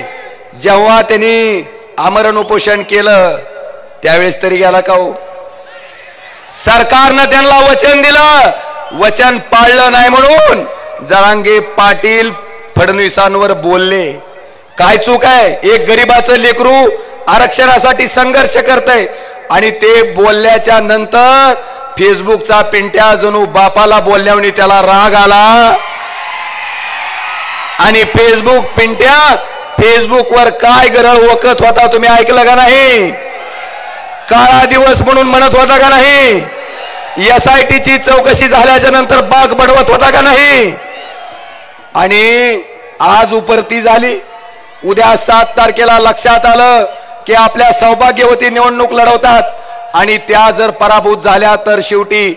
जेव्हा त्यांनी आमरण उपोषण केलं त्यावेळेस तरी गेला का हो? सरकारनं त्यांना वचन दिलं, वचन पाळलं नाही म्हणून जरांगे पाटील फडणवीसांवर बोलले. काय चूक आहे? एक गरीबाचं लेकरू आरक्षणासाठी संघर्ष करतंय आणि ते बोलल्याच्या नंतर फेसबुकचा पिंट्या जणू बापाला बोलल्याने त्याला राग आला आणि फेसबुक पिंट्या फेसबुकवर काय गरळ ओकत होता तुम्ही ऐकलं का नाही? काळा दिवस म्हणून म्हणत होता का नाही? SIT ची चौकशी झाल्याच्या नंतर बाग बडवत होता का नाही? आणि आज उपरती झाली. उद्या 7 तारखेला लक्षात आलं की आपल्या सौभाग्यवती निवडणूक लढवतात आणि त्या जर पराभूत झाल्या तर शेवटी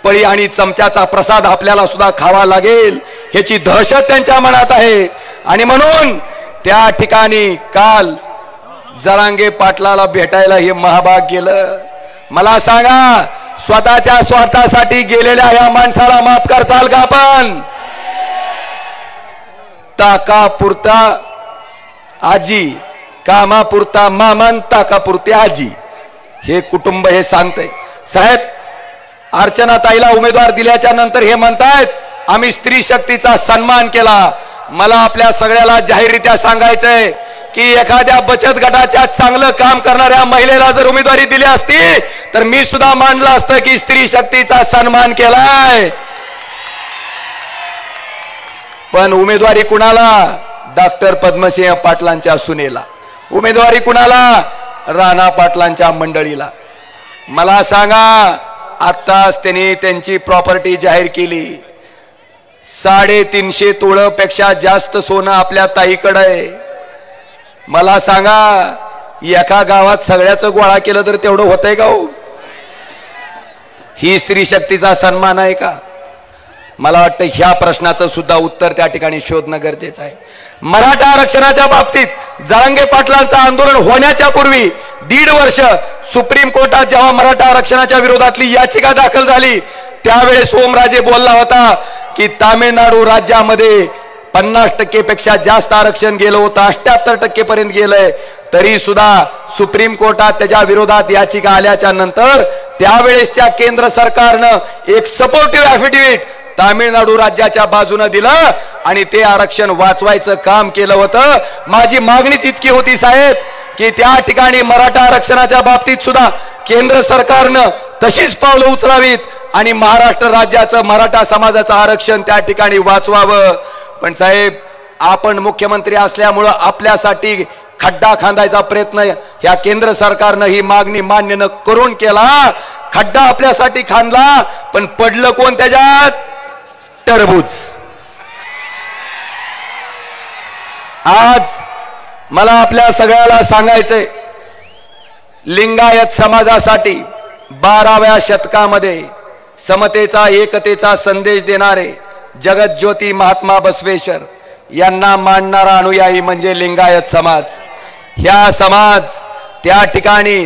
पळी आणि चमच्याचा प्रसाद आपल्याला सुद्धा खावा लागेल ह्याची दहशत त्यांच्या मनात आहे. आणि म्हणून त्या ठिकाणी काल जरांगे पाटलाला भेटायला हे महाभाग गेलं. मला सांगा, स्वतःच्या स्वार्थासाठी गेलेल्या या माणसाला माफ करचाल का आपण? ताकापुरता आजी, कामापुरता मामान, ताकापुरती आजी, हे कुटुंब हे सांगतंय. साहेब, अर्चना ताईला उमेदवार दिल्याच्या नंतर हे म्हणतायत आम्ही स्त्री शक्तीचा सन्मान केला. मला आपल्या सगळ्याला जाहीररित्या सांगायचंय की एखाद्या बचत गटाच्या चांगलं काम करणाऱ्या महिलेला जर उमेदवारी दिली असती तर मी सुद्धा मानलं असतं की स्त्री शक्तीचा सन्मान केलाय. पण उमेदवारी कुणाला? डॉक्टर पद्मसिंह पाटलांच्या सुनेला. उमेदवारी कुणाला? राणा पाटलांच्या मंडळीला. मला सांगा, आत्ताच त्यांनी त्यांची प्रॉपर्टी जाहीर केली. 350 तोळपेक्षा जास्त सोनं आपल्या ताईकडे आहे. मला सांगा, एका गावात सगळ्याचं गोळा केलं तर तेवढं होतंय का हो? ही स्त्री शक्तीचा सन्मान आहे का? मला वाटतं ह्या प्रश्नाचं सुद्धा उत्तर त्या ठिकाणी शोधणं गरजेचं आहे. मराठा आरक्षणाच्या बाबतीत जरांगे पाटलांचं आंदोलन होण्याच्या पूर्वी 1.5 वर्ष सुप्रीम कोर्टात जेव्हा मराठा आरक्षणाच्या विरोधातली याचिका दाखल झाली त्यावेळेस ओमराजे बोलला होता की तामिळनाडू राज्यामध्ये 50% पेक्षा जास्त आरक्षण गेलं होतं, 78% पर्यंत गेलंय. तरी सुद्धा सुप्रीम कोर्टात त्याच्या विरोधात याचिका आल्याच्या नंतर त्यावेळेसच्या केंद्र सरकारनं एक सपोर्टिव्ह ॲफिडेव्हिट तामिळनाडू राज्याच्या बाजूने दिलं आणि ते आरक्षण वाचवायचं काम केलं होतं. माझी मागणीच इतकी होती साहेब की त्या ठिकाणी मराठा आरक्षणाच्या बाबतीत सुद्धा केंद्र सरकारनं तशीच पावलं उचलावीत आणि महाराष्ट्र राज्याचं मराठा समाजाचं आरक्षण त्या ठिकाणी वाचवावं. पण साहेब, आपण मुख्यमंत्री असल्यामुळं आपल्यासाठी खड्डा खांदायचा प्रयत्न या केंद्र सरकारनं ही मागणी मान्य न करून केला. खड्डा आपल्यासाठी खांदला, पण पडलं कोण त्याच्यात? टरबूज. आज मला आपल्या सगळ्याला सांगायचंय, लिंगायत समाजासाठी 12व्या शतकामध्ये समतेचा एकतेचा संदेश देणारे जगज्योती महात्मा बसवेश्वर यांना मानणारा अनुयायी म्हणजे लिंगायत समाज. ह्या समाज त्या ठिकाणी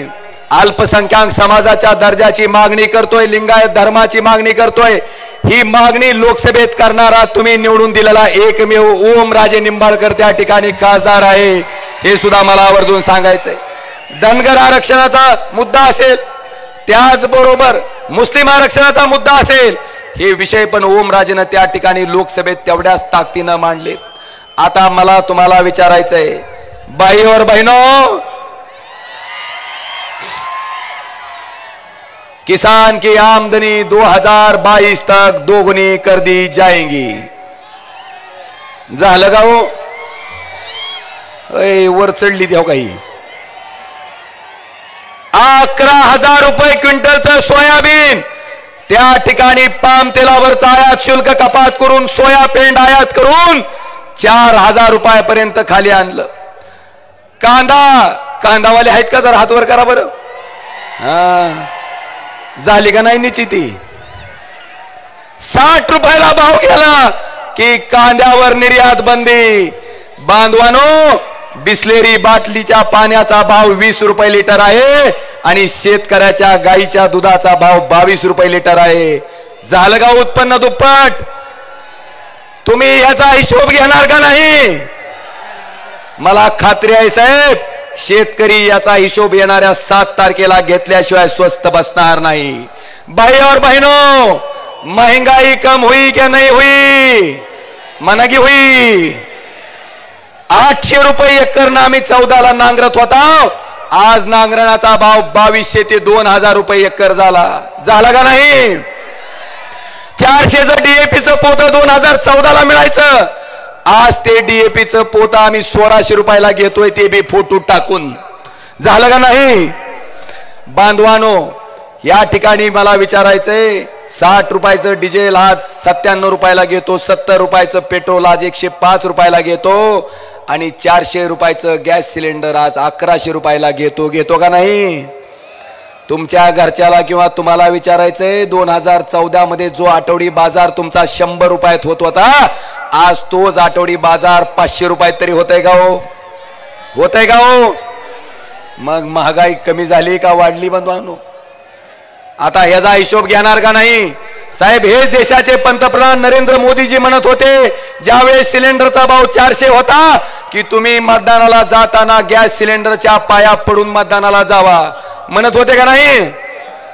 अल्पसंख्याक समाजाच्या दर्जाची मागणी करतोय, लिंगायत धर्माची मागणी करतोय. ही मागणी लोकसभेत करणारा तुम्ही निवडून दिलेला एकमेव ओमराजे निंबाळकर त्या ठिकाणी खासदार आहे, हे सुद्धा मला आवर्जून सांगायचंय. धनगर आरक्षणाचा मुद्दा असेल, त्याचबरोबर मुस्लिम आरक्षणाचा मुद्दा असेल, हे विषय पण ओमराजेनं त्या ठिकाणी लोकसभेत तेवढ्याच ताकदीनं मांडले. आता मला तुम्हाला विचारायचंय, भाई और बहनों, किसान की आमदनी 2022 तक दोगुनी कर दी जाएगी. झालं का हो? वर चढली देव काही. 11,000 रुपये क्विंटलचं सोयाबीन त्या ठिकाणी पाम तेलावरचं आयात शुल्क कपात करून सोया पेंड आयात करून 4,000 रुपयापर्यंत खाली आणलं. कांदावाले आहेत का? जर हातवर करा बरं. झाली का नाही निश्चिती? 60 रुपयाला भाव गेला की कांद्यावर निर्यात बंदी. बांधवानो, बिस्लेरी बाटलीच्या पाण्याचा भाव 20 रुपये लिटर आहे आणि शेतकऱ्याच्या गाईच्या दुधाचा भाव 22 रुपये लिटर आहे. झालं का उत्पन्न दुप्पट? तुम्ही याचा हिशोब घेणार का नाही? मला खात्री आहे साहेब, शेतकरी याचा हिशोब येणाऱ्या 7 तारखेला घेतल्याशिवाय स्वस्त बसणार नाही. भाई और बहनों, महंगाई कम हुई क्या नहीं हुई? मना की हुई. 800 रुपये एकरनं आम्ही 14ला नांगरत होता, आज नांगरणाचा भाव 2200 ते 2000 रुपये एकर झाला. झाला का नाही? 400चं डीएपीचं पोतं 2014ला मिळायचं, आज ते डीएपीचं पोतं आम्ही 1600 रुपयाला घेतोय, ते बी फोटो टाकून. झालं का नाही? बांधवानो, या ठिकाणी मला विचारायचंय, 60 रुपयाचं डिझेल आज 97 रुपयाला घेतो, 70 रुपयाचं पेट्रोल आज 105 रुपयाला घेतो आणि 400 रुपयाचं गॅस सिलेंडर आज 1100 रुपयाला घेतो का नाही? तुमच्या घरच्याला किंवा तुम्हाला विचारायचंय, 2014 मध्ये जो आठवडी बाजार तुमचा 100 रुपयात होत होता, आज तोच आठवडी बाजार 500 रुपयात तरी होतय का हो? होतय का हो? मग महागाई कमी झाली का वाढली बंधवांनो? आता ह्याचा हिशोब घेणार का नाही? साहेब, हेच देशाचे पंतप्रधान नरेंद्र मोदीजी म्हणत होते, ज्यावेळेस सिलेंडरचा भाव 400 होता की तुम्ही मतदानाला जाताना गॅस सिलेंडरच्या पाया पडून मतदानाला जावा, म्हणत होते का नाही?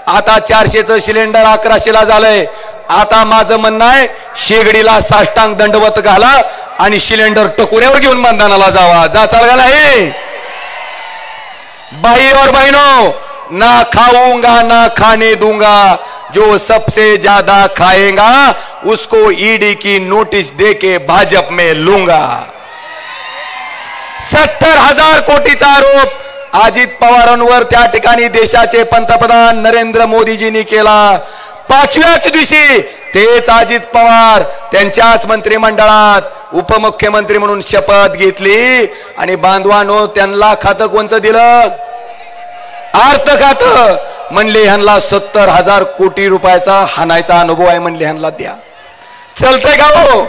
आता 400चं सिलेंडर 1100ला झालंय. आता माझं म्हणणं आहे, शेगडीला साष्टांग दंडवत घाला आणि सिलेंडर टकोऱ्यावर घेऊन मतदानाला जावा. जाचाल का नाही? भाई और बहनों, ना खाऊंगा ना खाने दूंगा, जो सबसे ज्यादा खाएगा उसको ईडी की नोटिस देके भाजप में लूंगा. 70,000 कोटीचा आरोप अजित पवारांवर त्या ठिकाणी देशाचे पंतप्रधान नरेंद्र मोदीजींनी केला. 5व्याच दिवशी तेच अजित पवार त्यांच्याच मंत्रिमंडळात उपमुख्यमंत्री म्हणून शपथ घेतली आणि बांधवांनो, त्यांना खातं कोणचं दिलं? अर्थ खातं. म्हणले ह्यांना 70,000 कोटी रुपयाचा हाणायचा अनुभव आहे, म्हणले ह्यांना द्या. चलतंय का हो?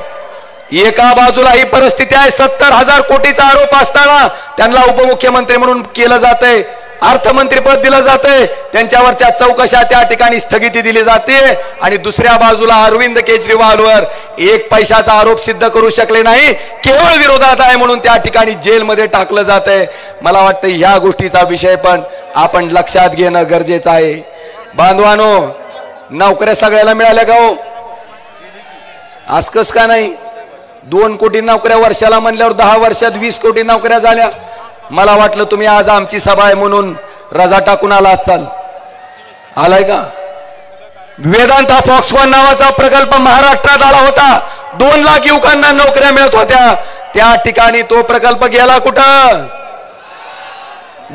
एका बाजूला ही परिस्थिती आहे, 70,000 कोटीचा आरोप असताना त्यांना उपमुख्यमंत्री म्हणून केलं जातंय, अर्थमंत्रीपद दिलं जातंय, त्यांच्यावरच्या चौकशा त्या ठिकाणी स्थगिती दिली जाते आणि दुसऱ्या बाजूला अरविंद केजरीवालवर 1 पैशाचा आरोप सिद्ध करू शकले नाही, केवळ विरोधात आहे म्हणून त्या ठिकाणी जेलमध्ये टाकलं जातंय. मला वाटतं ह्या गोष्टीचा विषय पण आपण लक्षात घेणं गरजेचं आहे. बांधवानो, नोकऱ्या सगळ्याला मिळाल्या का हो? आसकस का नाही? 2 कोटी नोकऱ्या वर्षाला म्हणल्यावर 10 वर्षात 20 कोटी नोकऱ्या झाल्या. मला वाटलं तुम्ही आज आमची सभा आहे म्हणून रजा टाकून आला असाल. आलाय का? वेदांता फॉक्सकॉन नावाचा प्रकल्प महाराष्ट्रात आला होता, 2 लाख युवकांना नोकऱ्या मिळत होत्या. त्या ठिकाणी तो प्रकल्प गेला कुठं?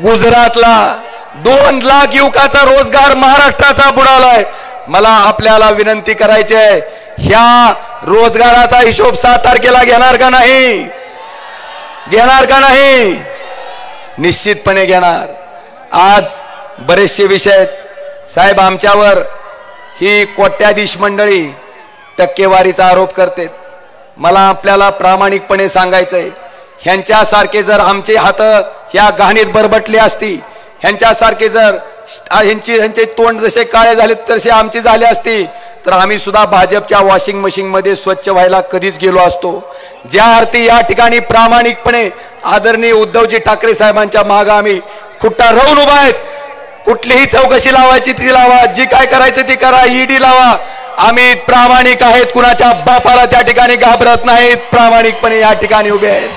गुजरातला. 2 लाख युवकाचा रोजगार महाराष्ट्राचा बुडालाय. मला आपल्याला विनंती करायची आहे, ह्या रोजगाराचा हिशोब 7 तारखेला घेणार का नाही? घेणार का नाही? निश्चितपणे घेणार. आज बरेचसे विषय आहेत साहेब. आमच्यावर ही कोट्याधीश मंडळी टक्केवारीचा आरोप करते. मला आपल्याला प्रामाणिकपणे सांगायचंय, ह्यांच्यासारखे जर आमचे हात ह्या घाणीत बरबटले असती, ह्यांच्यासारखे जर ह्यांचे तोंड जसे काळे झाले तसे आमची झाले असती तर आम्ही सुद्धा भाजपच्या वॉशिंग मशीन मध्ये स्वच्छ व्हायला कधीच गेलो असतो. ज्या अर्थी या ठिकाणी प्रामाणिकपणे आदरणीय उद्धवजी ठाकरे साहेबांच्या मागे आम्ही खुट्टा राहून उभा आहेत. कुठलीही चौकशी लावायची ती लावा, जी काय करायचं ती करा, ईडी लावा. आम्ही प्रामाणिक आहेत, कुणाच्या बापाला त्या ठिकाणी घाबरत नाहीत, प्रामाणिकपणे या ठिकाणी उभे आहेत.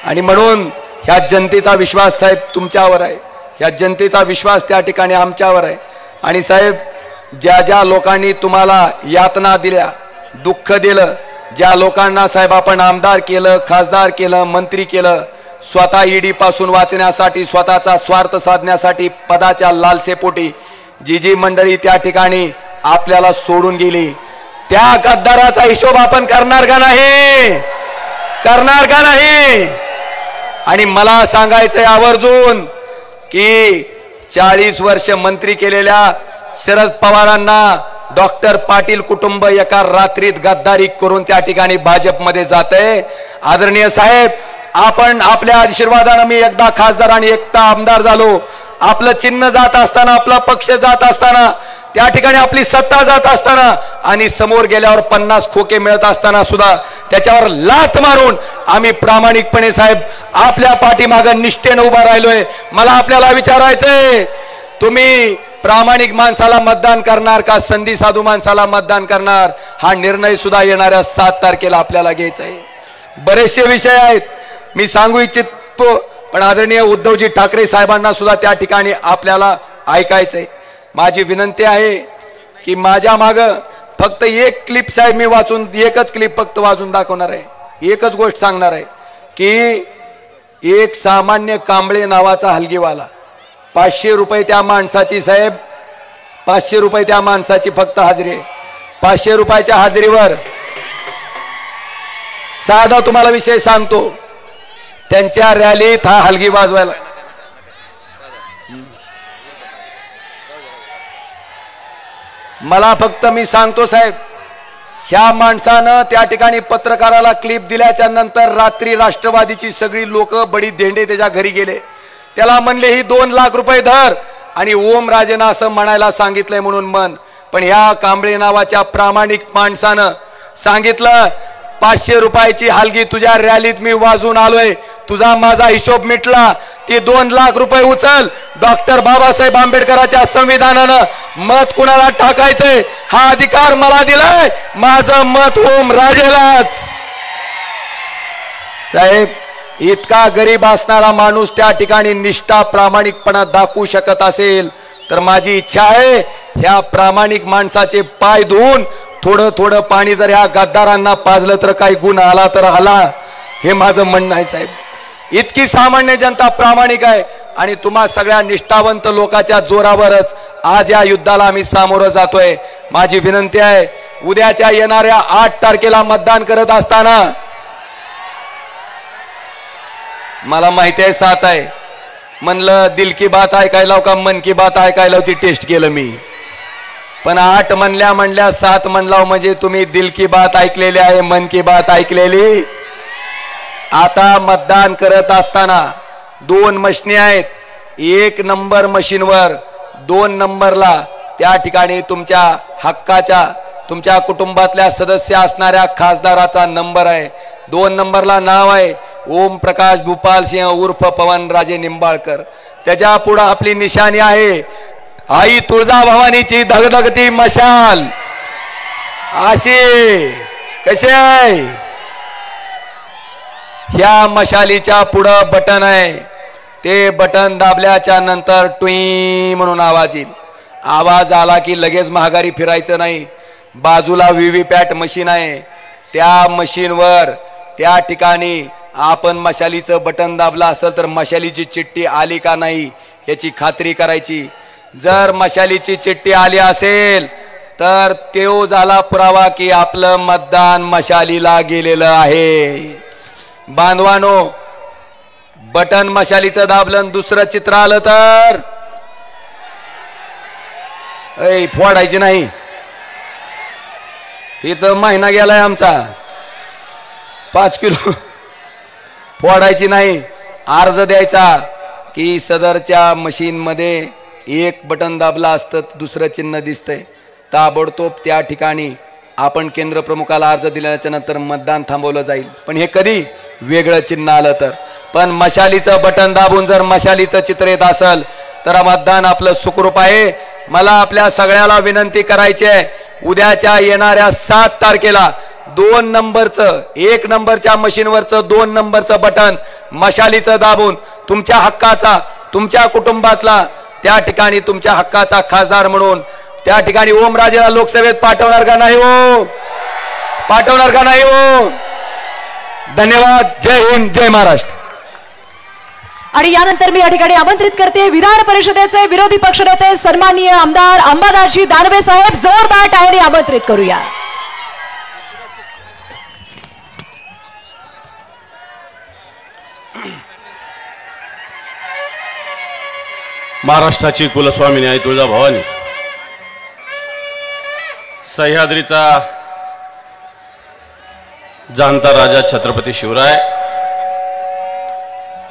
आणि म्हणून ह्या जनतेचा विश्वास साहेब तुमच्यावर आहे, ह्या जनतेचा विश्वास त्या ठिकाणी आमच्यावर आहे. आणि साहेब, ज्या ज्या लोकांनी तुम्हाला यातना दिल्या, दुःख दिलं, ज्या लोकांना साहेब आपण आमदार केलं, खासदार केलं, मंत्री केलं, स्वतः ईडी पासून वाचण्यासाठी, स्वतःचा स्वार्थ साधण्यासाठी, पदाच्या लालसेपोटी जी जी मंडळी त्या ठिकाणी आपल्याला सोडून गेली, त्या गद्दाराचा हिशोब आपण करणार का नाही? करणार का नाही? आणि मला सांगायचंय आवर्जून की 40 वर्ष मंत्री केलेल्या शरद पवारांना डॉक्टर पाटील कुटुंब एका रात्रीत गद्दारी करून त्या ठिकाणी भाजपमध्ये जाते. आदरणीय साहेब, आपण आपल्या आशीर्वादाने मी एकदा खासदार आणि एकदा आमदार झालो. आपलं चिन्ह जात असताना, आपला पक्ष जात असताना, त्या ठिकाणी आपली सत्ता जात असताना आणि समोर गेल्यावर 50 खोके मिळत असताना सुद्धा त्याच्यावर लाथ मारून आम्ही प्रामाणिकपणे साहेब आपल्या पाठीमागे निष्ठेने उभा राहिलोय. मला आपल्याला विचारायचंय, तुम्ही प्रामाणिक माणसाला मतदान करणार का संधी साधू माणसाला मतदान करणार? हा निर्णय सुद्धा येणाऱ्या 7 तारखेला आपल्याला घ्यायचा आहे. बरेचसे विषय आहेत मी सांगू इच्छितो, पण आदरणीय उद्धवजी ठाकरे साहेबांना सुद्धा त्या ठिकाणी आपल्याला ऐकायचंय. माझी विनंती आहे की माझ्या मागे फक्त एक क्लिप साहेब मी वाचून, एकच क्लिप फक्त वाचून दाखवणार आहे. एकच गोष्ट सांगणार आहे की एक सामान्य कांबळे नावाचा हलगीवाला, 500 रुपये त्या माणसाची साहेब, 500 रुपये त्या माणसाची फक्त हाजरी आहे. 500 रुपयाच्या हाजरीवर साधा तुम्हाला विषय सांगतो, त्यांच्या रॅलीत हा हलगी वाजवायला, मला फक्त मी सांगतो साहेब, ह्या माणसानं त्या ठिकाणी पत्रकाराला क्लिप दिल्याच्या नंतर रात्री राष्ट्रवादीची सगळी लोक बडी धेंडे त्याच्या घरी गेले. त्याला म्हणले ही 2 लाख रुपये धर आणि ओम राजेनं असं म्हणायला सांगितलंय म्हणून मन. पण ह्या कांबळे नावाच्या प्रामाणिक माणसानं सांगितलं 500 रुपयाची हलगी तुझ्या रॅलीत मी वाजून आलोय, तुझा माझा हिशोब मिटला, ती 2 लाख रुपये उचल. डॉक्टर बाबासाहेब आंबेडकरांच्या संविधानानं मत कुणाला टाकायचंय हा अधिकार मला दिलाय, माझं मत ओम राजेलाच. साहेब, इतका गरीब असणारा माणूस त्या ठिकाणी निष्ठा प्रामाणिकपणा दाखवू शकत असेल तर माझी इच्छा आहे ह्या प्रामाणिक माणसाचे पाय धुवून थोडं थोडं पाणी जर ह्या गद्दारांना पाजलं तर काही गुण आला तर आला, हे माझं म्हणणं आहे साहेब. इतकी सामान्य जनता प्रामाणिक आहे आणि तुम्हा सगळ्या निष्ठावंत लोकांच्या जोरावरच आज या युद्धाला आम्ही सामोरं जातोय. माझी विनंती आहे, उद्याच्या येणाऱ्या 8 तारखेला मतदान करत असताना, मला माहिती आहे 7 आहे म्हणलं दिल की बात ऐकायला का मन की बात ऐकायला ती टेस्ट केलं मी, पण 8 म्हणल्या 7 म्हणला म्हणजे तुम्ही दिल की बात ऐकलेली आहे, मन की बात ऐकलेली. आता मतदान करत असताना 2 मशिनी आहेत. 1 नंबर मशीनवर 2 नंबरला त्या ठिकाणी तुमच्या हक्काच्या, तुमच्या कुटुंबातल्या सदस्य असणाऱ्या खासदाराचा नंबर आहे. 2 नंबरला नाव आहे ओम प्रकाश भूपाल सिंह उर्फ पवनराजे निंबाळकर. त्याच्या पुढे आपली निशाणी आहे आई तुळजाभवानीची धगधगती मशाल. अशी कशी आहे, ह्या मशालीच्या पुढे बटन आहे, ते बटन दाबल्याच्या नंतर टुई म्हणून आवाज येईल. आवाज आला की लगेच महागारी फिरायचं नाही. बाजूला व्हीव्हीपॅट मशीन आहे, त्या मशीनवर त्या ठिकाणी आपण मशालीचं बटन दाबलं असेल तर मशालीची चिठ्ठी आली का नाही याची खात्री करायची. जर मशालीची चिठ्ठी आली असेल तर तो झाला पुरावा की आपलं मतदान मशालीला गेलेलं आहे. बांधवानो, बटन मशालीचं दाबलं दुसरं चित्र आलं तर फोडायची नाही. इथं महिना गेलाय आमचा, 5 किलो फोडायची नाही. अर्ज द्यायचा की सदरच्या मशीन मध्ये एक बटन दाबला असतं दुसरं चिन्ह दिसतंय, ताबडतोब त्या ठिकाणी आपण केंद्र प्रमुखाला अर्ज दिल्याच्या नंतर मतदान थांबवलं जाईल. पण हे कधी वेगळं चिन्ह आलं तर. पण मशालीचं बटन दाबून जर मशालीचं चित्र येत असेल तर मतदान आपलं सुखरूप आहे. मला आपल्या सगळ्याला विनंती करायची आहे, उद्याच्या येणाऱ्या 7 तारखेला 2 नंबरचं 1 नंबरच्या मशीनवरचं 2 नंबरचं बटन मशालीचं दाबून तुमच्या हक्काचा, तुमच्या कुटुंबातला त्या ठिकाणी तुमच्या हक्काचा खासदार म्हणून त्या ठिकाणी ओमराजेला लोकसभेत पाठवणार का नाही हो? पाठवणार का नाही हो? धन्यवाद. जय हिंद, जय महाराष्ट्र. आणि यानंतर मी या ठिकाणी आमंत्रित करते विधान परिषदेचे विरोधी पक्षनेते सन्माननीय आमदार अंबादासजी दानवे साहेब. जोरदार टाळ्यांनी आमंत्रित करूया. महाराष्ट्राची कुलस्वामिनी आई तुळजाभवानी, सह्याद्रीचा जाणता राजा छत्रपती शिवराय,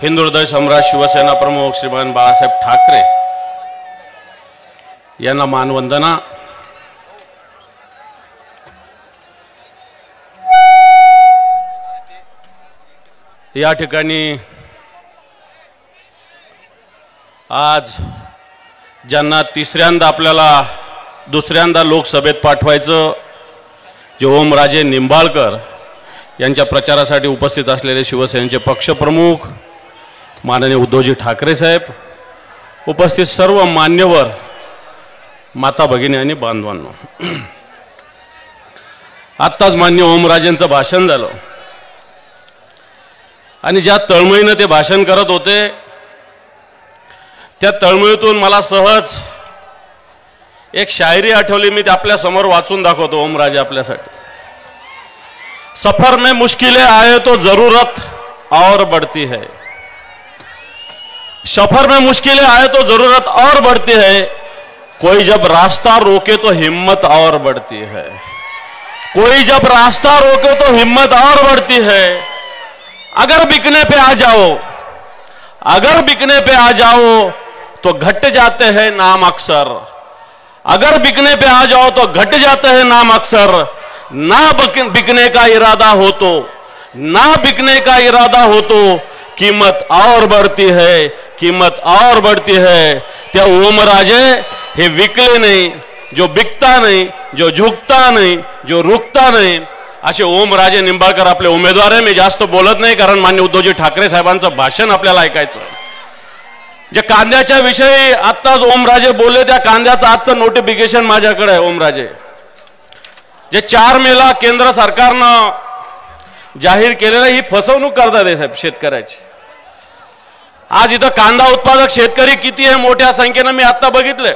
हिंदू हृदय सम्राट शिवसेना प्रमुख श्रीमान बाळासाहेब ठाकरे यांना मानवंदना. या ठिकाणी आज ज्यांना तिसऱ्यांदा आपल्याला दुसऱ्यांदा लोकसभेत पाठवायचं, जे ओमराजे निंबाळकर यांच्या प्रचारासाठी उपस्थित असलेले शिवसेनेचे पक्षप्रमुख माननीय उद्धवजी ठाकरे साहेब, उपस्थित सर्व मान्यवर, माता भगिनी आणि बांधवांनो, आत्ताच मान्य ओमराजेंचं भाषण झालं आणि ज्या तळमळीनं ते भाषण करत होते त्या तळमळीतून मला सहज एक शायरी आठवली. मी ते आपल्या समोर वाचून दाखवतो. ओमराजे आपल्यासाठी. सफर में मुश्किलें आए तो जरूरत और बढ़ती है, सफर में मुश्किलें आए तो जरूरत और बढ़ती है, कोई जब रास्ता रोके तो हिम्मत और बढ़ती है, कोई जब रास्ता रोके तो हिम्मत और बढ़ती है. अगर बिकने पे आ जाओ, अगर बिकने पे आ जाओ तो घट जाते हैं नाम अक्सर, अगर बिकने पे आ जाओ तो घट जाते हैं नाम अक्सर. ना बिकने का इरादा हो तो, ना बिकने का इरादा हो तो कीमत और बढ़ती है, कीमत और बढ़ती है. त्या ओमराजे हे विकले नाही, जो बिकता नाही, जो झुकता नाही, जो रुकता नाही, असे ओमराजे निंबाळकर आपले उमेदवार आहे. मी जास्त बोलत नाही कारण मान्य उद्धवजी ठाकरे साहेबांचं भाषण आपल्याला ऐकायचं. जे कांद्याच्या विषयी आत्ताच ओमराजे बोलले, त्या कांद्याचं आजचं नोटिफिकेशन माझ्याकडे आहे. ओमराजे, जे 4 मेला केंद्र सरकारनं जाहीर केलेलं, ही फसवणूक करतात साहेब शेतकऱ्याची. आज इथं कांदा उत्पादक शेतकरी किती आहे मोठ्या संख्येनं मी आता बघितलंय.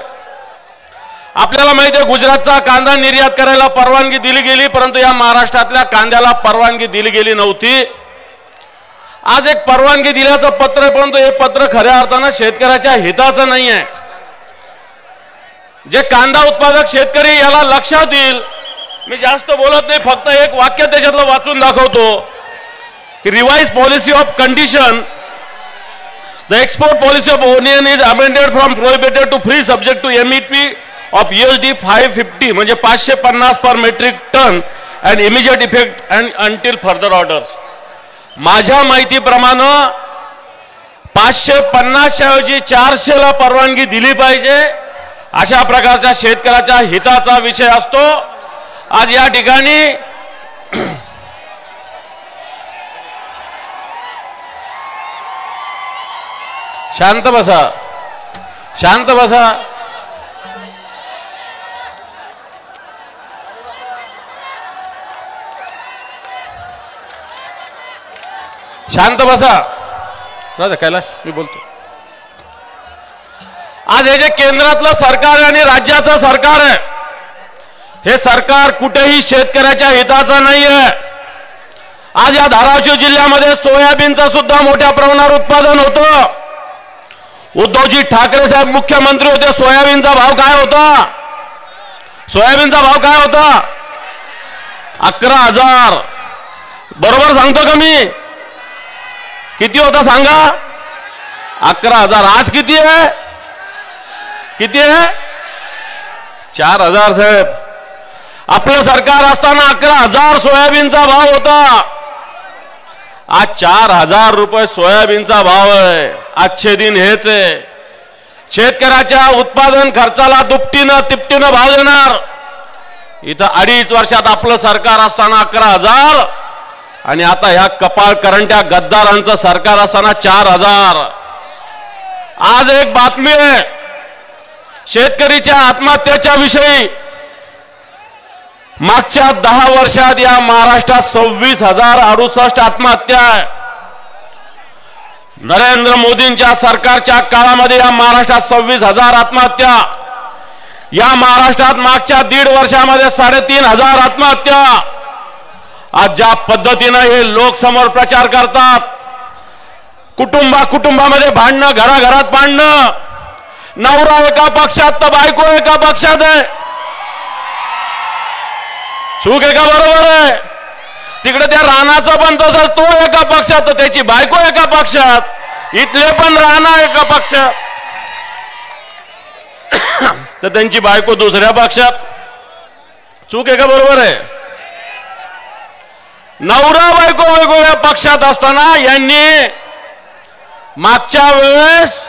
आपल्याला माहिती आहे गुजरातचा कांदा निर्यात करायला परवानगी दिली गेली, परंतु या महाराष्ट्रातल्या कांद्याला परवानगी दिली गेली नव्हती. आज एक परवानगी दिल्याचं पत्र आहे, परंतु हे पत्र खऱ्या अर्थानं शेतकऱ्याच्या हिताचं नाही आहे. जे कांदा उत्पादक शेतकरी याला लक्षात येईल. मी जास्त बोलत नाही, फक्त एक वाक्य त्याच्यातलं वाचून दाखवतो की revise policy of condition, the export policy of onion is amended from prohibited to free subject to MEP of USD 550 म्हणजे 550 per metric ton and immediate effect and until further orders. माझ्या माहितीप्रमाणे 550 ऐवजी 400ला परवानगी दिली पाहिजे, अशा प्रकारच्या शेतकऱ्याच्या हिताचा विषय असतो. आज या ठिकाणी शांत बसा, शांत बसा. शांत बसा. राजा कैलाश, मी बोलतो. आज हे जे केंद्रातलं सरकार आहे आणि राज्याचं सरकार आहे, हे सरकार कुठेही शेतकऱ्याच्या हिताचं नाही आहे. आज या धाराशिव जिल्ह्यामध्ये सोयाबीनचं सुद्धा मोठ्या प्रमाणावर उत्पादन होतं. उद्धवजी ठाकरे साहेब मुख्यमंत्री होते, सोयाबीनचा भाव काय होता? सोयाबीनचा भाव काय होता? 11,000. बरोबर सांगतो का मी? किती होता सांगा? 11,000. आज किती आहे? किती आहे? 4000 साहेब. आपलं सरकार असताना 11,000 सोयाबीनचा भाव होता. आज 4,000 रुपये सोयाबीनचा भाव आहे. आजचे दिन हेच आहे. शेतकऱ्याच्या उत्पादन खर्चाला दुपटीनं तिपटीनं भाव देणार. इथं 2.5 वर्षात आपलं सरकार असताना 11,000 आणि आता ह्या कपाळ करंट्या गद्दारांचं सरकार असताना 4,000. आज एक बातमी आहे शेतकरीच्या आत्महत्याच्या विषयी. मागच्या 10 वर्षात या महाराष्ट्रात 26,068 आत्महत्या आहे. नरेंद्र मोदींच्या सरकारच्या काळामध्ये या महाराष्ट्रात 26,000 आत्महत्या. या महाराष्ट्रात मागच्या 1.5 वर्षामध्ये 3,500 आत्महत्या. आज ज्या पद्धतीनं हे लोक समोर प्रचार करतात, कुटुंबामध्ये भांडणं, घराघरात भांडणं, नवरा एका पक्षात तर बायको एका पक्षात आहे. चूक आहे का बरोबर आहे? तिकडे त्या राणाचं पण तसं, तो एका पक्षात तर त्याची बायको एका पक्षात, इथले पण राणा एका पक्षात तर त्यांची बायको दुसऱ्या पक्षात. चूक आहे का बरोबर आहे? नवरा बायको वेगवेगळ्या पक्षात असताना यांनी मागच्या वेळेस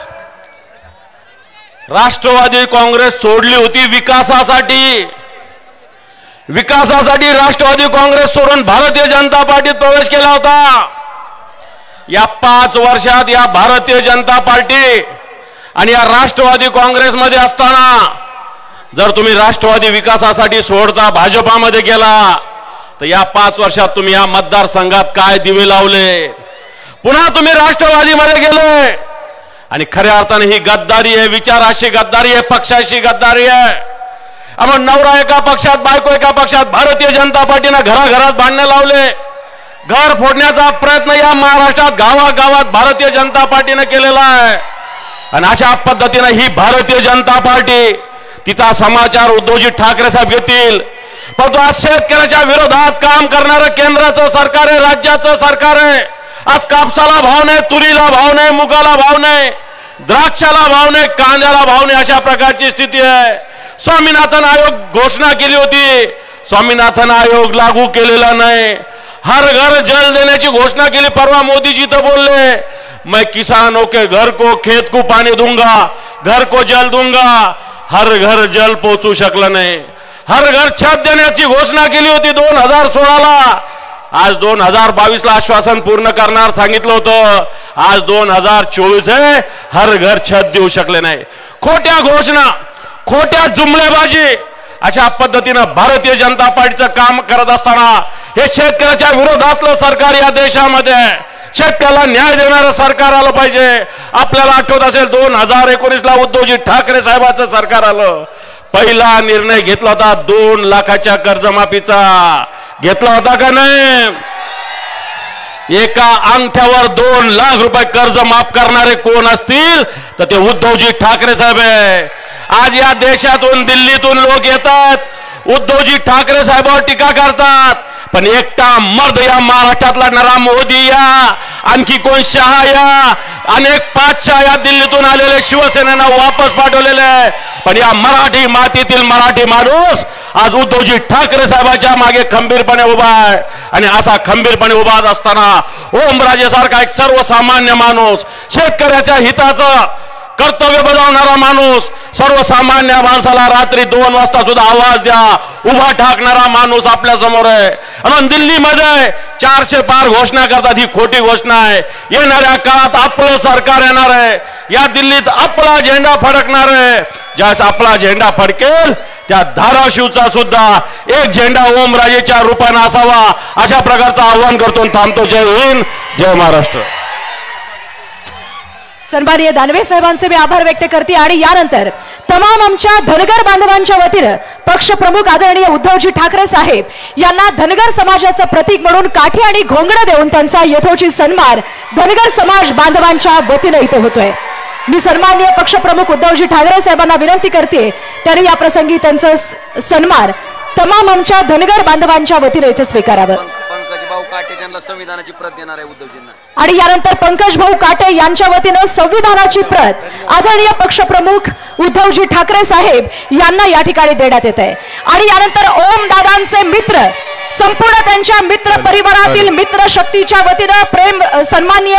राष्ट्रवादी काँग्रेस सोडली होती विकासासाठी. राष्ट्रवादी काँग्रेस सोडून भारतीय जनता पार्टीत प्रवेश केला होता. या 5 वर्षात या भारतीय जनता पार्टी आणि या राष्ट्रवादी काँग्रेसमध्ये असताना जर तुम्ही राष्ट्रवादी विकासासाठी सोडता भाजपामध्ये गेला तर या 5 वर्षात तुम्ही या मतदारसंघात काय दिवे लावले? पुन्हा तुम्ही राष्ट्रवादीमध्ये गेले आणि खऱ्या अर्थाने ही गद्दारी आहे. विचाराशी गद्दारी आहे, पक्षाशी गद्दारी आहे. आपण नवरा एका पक्षात, बायको एका पक्षात. भारतीय जनता पार्टीनं घराघरात भांडणे लावले. घर फोडण्याचा प्रयत्न या महाराष्ट्रात गावागावात भारतीय जनता पार्टीनं केलेला आहे. आणि अशा पद्धतीनं ही भारतीय जनता पार्टी तिचा समाचार उद्धवजी ठाकरे साहेब घेतील. परंतु आज शेतकऱ्याच्या विरोधात काम करणारं केंद्राचं सरकार आहे, राज्याचं सरकार आहे. आज कापसाला भाव नाही, तुरीला भाव नाही, मुगाला भाव नाही, द्राक्षाला भाव नाही, कांद्याला भाव नाही, अशा प्रकारची स्थिती आहे. स्वामीनाथन आयोग घोषणा केली होती, स्वामीनाथन आयोग लागू केलेला नाही. हर घर जल देण्याची घोषणा केली. परवा मोदीजी तर बोलले, मैं किसानों के घर को, खेत को पानी दूंगा, घर को जल दूंगा. हर घर जल पोहोचू शकलं नाही. हर घर छत देण्याची घोषणा केली होती 2016ला. आज 2022ला आश्वासन पूर्ण करणार सांगितलं होतं. आज 2024 आहे, हर घर छत देऊ शकले नाही. खोट्या घोषणा, खोट्या जुमलेबाजी, अशा पद्धतीनं भारतीय जनता पार्टीचं काम करत असताना हे शेतकऱ्याच्या विरोधातलं सरकार या देशामध्ये, शेतकऱ्याला न्याय देणारं सरकार आलं पाहिजे. आपल्याला आठवत असेल 2019ला उद्धवजी ठाकरे साहेबांचं सरकार आलं. पहिला निर्णय घेतला होता 2 लाखाच्या कर्जमाफीचा. घेतला होता का नाही? एका अंगठ्यावर 2 लाख रुपये कर्ज माफ करणारे कोण असतील तर ते उद्धवजी ठाकरे साहेब आहे. आज या देशातून, दिल्लीतून लोक येतात, उद्धवजी ठाकरे साहेबांवर टीका करतात. पण एकटा मर्द या महाराष्ट्रातला नरा मोदी या, आणखी कोण शहा या, अनेक पाचशा या दिल्लीतून आलेले शिवसेनेनं वापस पाठवलेले आहे. पण या मराठी मातीतील मराठी माणूस आज उद्धवजी ठाकरे साहेबांच्या मागे खंबीरपणे उभा आहे. आणि असा खंबीरपणे उभा असताना ओमराजेसारखा एक सर्वसामान्य माणूस, शेतकऱ्याच्या हिताचं कर्तव्य बजावणारा माणूस, सर्वसामान्य माणसाला रात्री 2 वाजता सुद्धा आवाज द्या, उभा ठाकणारा माणूस आपल्या समोर आहे. आणि दिल्लीमध्ये 400 पार घोषणा करतात, ही खोटी घोषणा आहे. येणाऱ्या काळात आपलं सरकार येणार आहे. या दिल्लीत आपला झेंडा फडकणार आहे. ज्यावेळेस आपला झेंडा फडकेल त्या धाराशिवचा सुद्धा एक झेंडा ओमराजेच्या रूपाने असावा, अशा प्रकारचं आवाहन करतो. थांबतो. जय हिंद, जय महाराष्ट्र. सन्माननीय दानवे साहेबांचे मी आभार व्यक्त करते. आणि यानंतर तमाम आमच्या धनगर बांधवांच्या वतीनं पक्षप्रमुख आदरणीय उद्धवजी ठाकरे साहेब यांना धनगर समाजाचं प्रतीक म्हणून काठी आणि घोंगडं देऊन त्यांचा यथोचित सन्मान धनगर समाज बांधवांच्या वतीनं इथे होतोय. मी सन्माननीय पक्षप्रमुख उद्धवजी ठाकरे साहेबांना विनंती करते त्यांनी या प्रसंगी त्यांचा सन्मान तमाम आमच्या धनगर बांधवांच्या वतीनं इथे स्वीकारावं. पंकज भाऊ काटे त्यांना संविधानाची प्रत देणार आहे उद्धवजींना. आणि यानंतर पंकज भाऊ काटे यांच्या वतीनं संविधानाची प्रत आदरणीय पक्षप्रमुख उद्धवजी ठाकरे साहेब यांना या ठिकाणी देण्यात येत आहे। आणि यानंतर ओम दादांचे मित्र संपूर्ण त्यांच्या मित्र परिवारातील मित्र शक्तीच्या वतीनं प्रेम सन्माननीय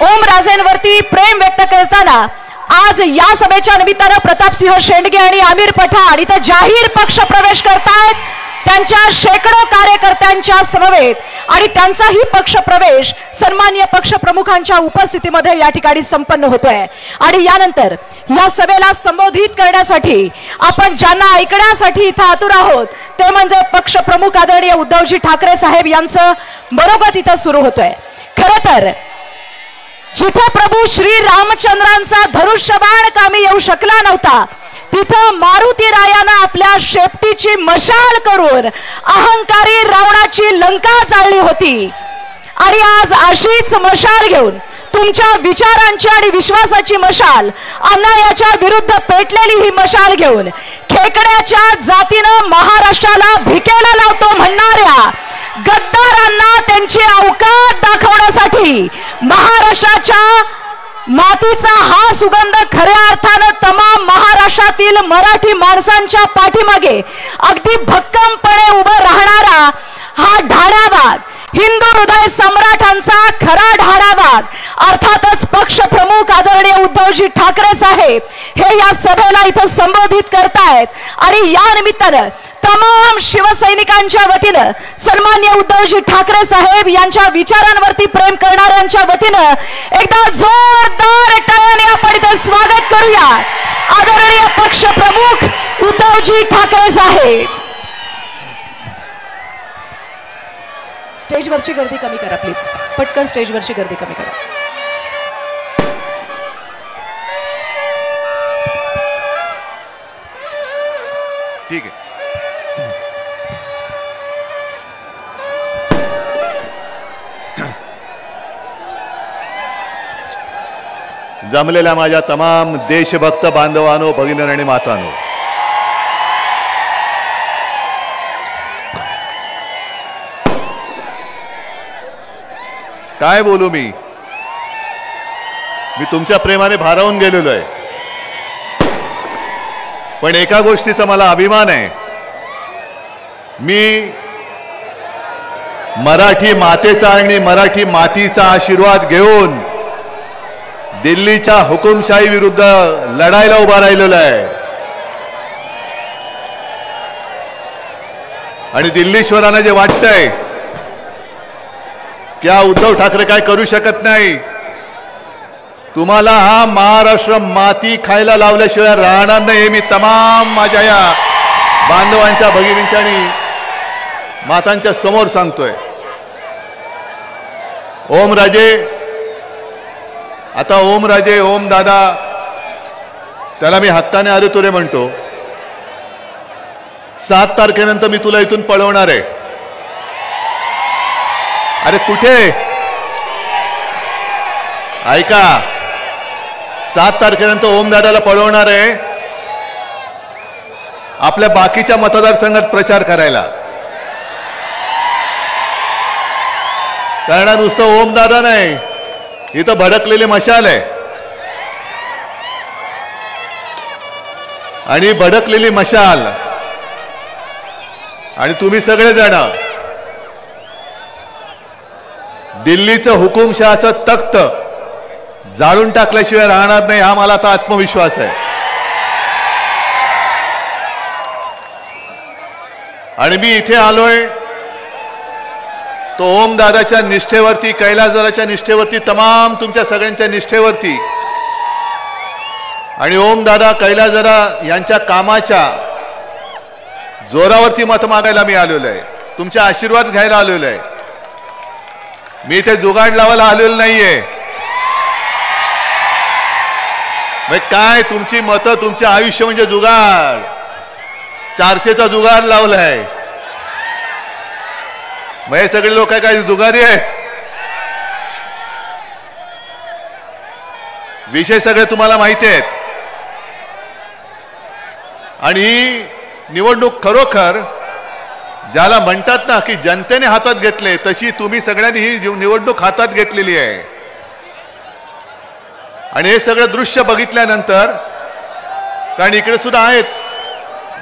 ओम राजेंवरती प्रेम व्यक्त करताना आज या सभेच्या निमित्तानं प्रतापसिंह शेंडगे आणि आमिर पठाण इथं जाहीर पक्ष प्रवेश करतायत त्यांच्या शेकडो कार्यकर्त्यांच्या समवेत आणि त्यांचाही पक्ष प्रवेश सन्माननीय पक्ष प्रमुखांच्या उपस्थितीमध्ये या ठिकाणी संपन्न होतोय। आणि यानंतर या सभेला संबोधित करण्यासाठी आपण ज्यांना ऐकण्यासाठी इथं आतुर आहोत ते म्हणजे पक्ष प्रमुख आदरणीय उद्धवजी ठाकरे साहेब यांचं मनोगत इथं सुरू होतोय। खरं तर जिथे प्रभू श्री रामचंद्रांचा धनुष्यबाण कामी येऊ शकला नव्हता तिथं मारुती रायानं आपल्या शेपटीची मशाल करून अहंकारी रावणाची लंका जाळली होती। आणि आज अशीच मशाल घेऊन तुमच्या विचारांची आणि विश्वासाची मशाल अन्यायाच्या विरुद्ध पेटलेली ही मशाल घेऊन खेकड्याच्या जातीनं महाराष्ट्राला भिकेला लावतो म्हणणाऱ्या गद्दारांना त्यांची अवकात दाखवण्यासाठी महाराष्ट्राच्या मातीचा हा सुगंध खऱ्या अर्थानं तमाम महाराष्ट्रातील मराठी माणसांच्या पाठीमागे अगदी भक्कमपणे उभं राहणारा हा ढाढावाद हिंदू हृदय सम्राटांचा खरा ढाढावाद अर्थातच पक्ष प्रमुख आदरणीय उद्धवजी ठाकरे साहेब हे या सभेला इथं संबोधित करतायत। आणि या निमित्तानं तमाम शिवसैनिकांच्या वतीनं सन्माननीय उद्धवजी ठाकरे साहेब यांच्या विचारांवरती प्रेम करणाऱ्यांच्या वतीनं एकदा जोरदार टाळ्याने आपण इथे स्वागत करूया आदरणीय पक्ष प्रमुख उद्धवजी ठाकरे साहेब। स्टेजवरची गर्दी कमी करा प्लीज, पटकन स्टेजवरची गर्दी कमी करा। ठीक आहे। जमलेल्या माझ्या तमाम देशभक्त बांधवांनो, भगिनी आणि मातांनो, काय बोलू मी तुमच्या प्रेमाने भारावून गेलेलो आहे। पण एका गोष्टीचा मला अभिमान आहे, मी मराठी मातेचा आणि मराठी मातीचा आशीर्वाद घेऊन दिल्लीच्या हुकुमशाही विरुद्ध लढायला उभा राहिलेला आहे। आणि दिल्लीश्वरांना जे वाटतंय की उद्धव ठाकरे काय करू शकत नाही, तुम्हाला हा महाराष्ट्र माती खायला लावल्याशिवाय राहणार नाही हे मी तमाम माझ्या या बांधवांच्या, भगिनींच्या आणि मातांच्या समोर सांगतोय। ओम राजे, आता ओम राजे, ओम दादा, त्याला मी हक्काने अरे तुरे म्हणतो। 7 तारखेनंतर मी तुला इथून पळवणार आहे। अरे कुठे, ऐका, 7 तारखेनंतर ओम दादाला पळवणार आहे आपल्या बाकीच्या मतदारसंघात प्रचार करायला। कारण नुसतं ओम दादा नाही, इथं भडकलेली मशाल आहे आणि भडकलेली मशाल आणि तुम्ही सगळेजण दिल्लीचं हुकुमशहाचं तख्त जाळून टाकल्याशिवाय राहणार नाही हा मला आता आत्मविश्वास आहे। आणि मी इथे आलोय तो ओम दादाच्या निष्ठेवरती, कैलासदाराच्या निष्ठेवरती, तमाम तुमच्या सगळ्यांच्या निष्ठेवरती आणि ओम दादा, कैलासदादा यांच्या कामाच्या जोरावरती मत मागायला मी आलेलो आहे, तुमचे आशीर्वाद घ्यायला आलेलो आहे। मी इथे जुगाड लावायला आलेलो नाहीये। काय तुमची मतं, तुमचे आयुष्य म्हणजे जुगाड, 400चा जुगाड लावलाय। मग हे सगळे लोक काय जुगारी आहेत? विषय सगळे तुम्हाला माहिती आहेत। आणि ही निवडणूक खरोखर ज्याला म्हणतात ना की जनतेने हातात घेतले, तशी तुम्ही सगळ्यांनी ही निवडणूक हातात घेतलेली आहे. आणि हे सगळं दृश्य बघितल्यानंतर, कारण इकडे सुद्धा आहेत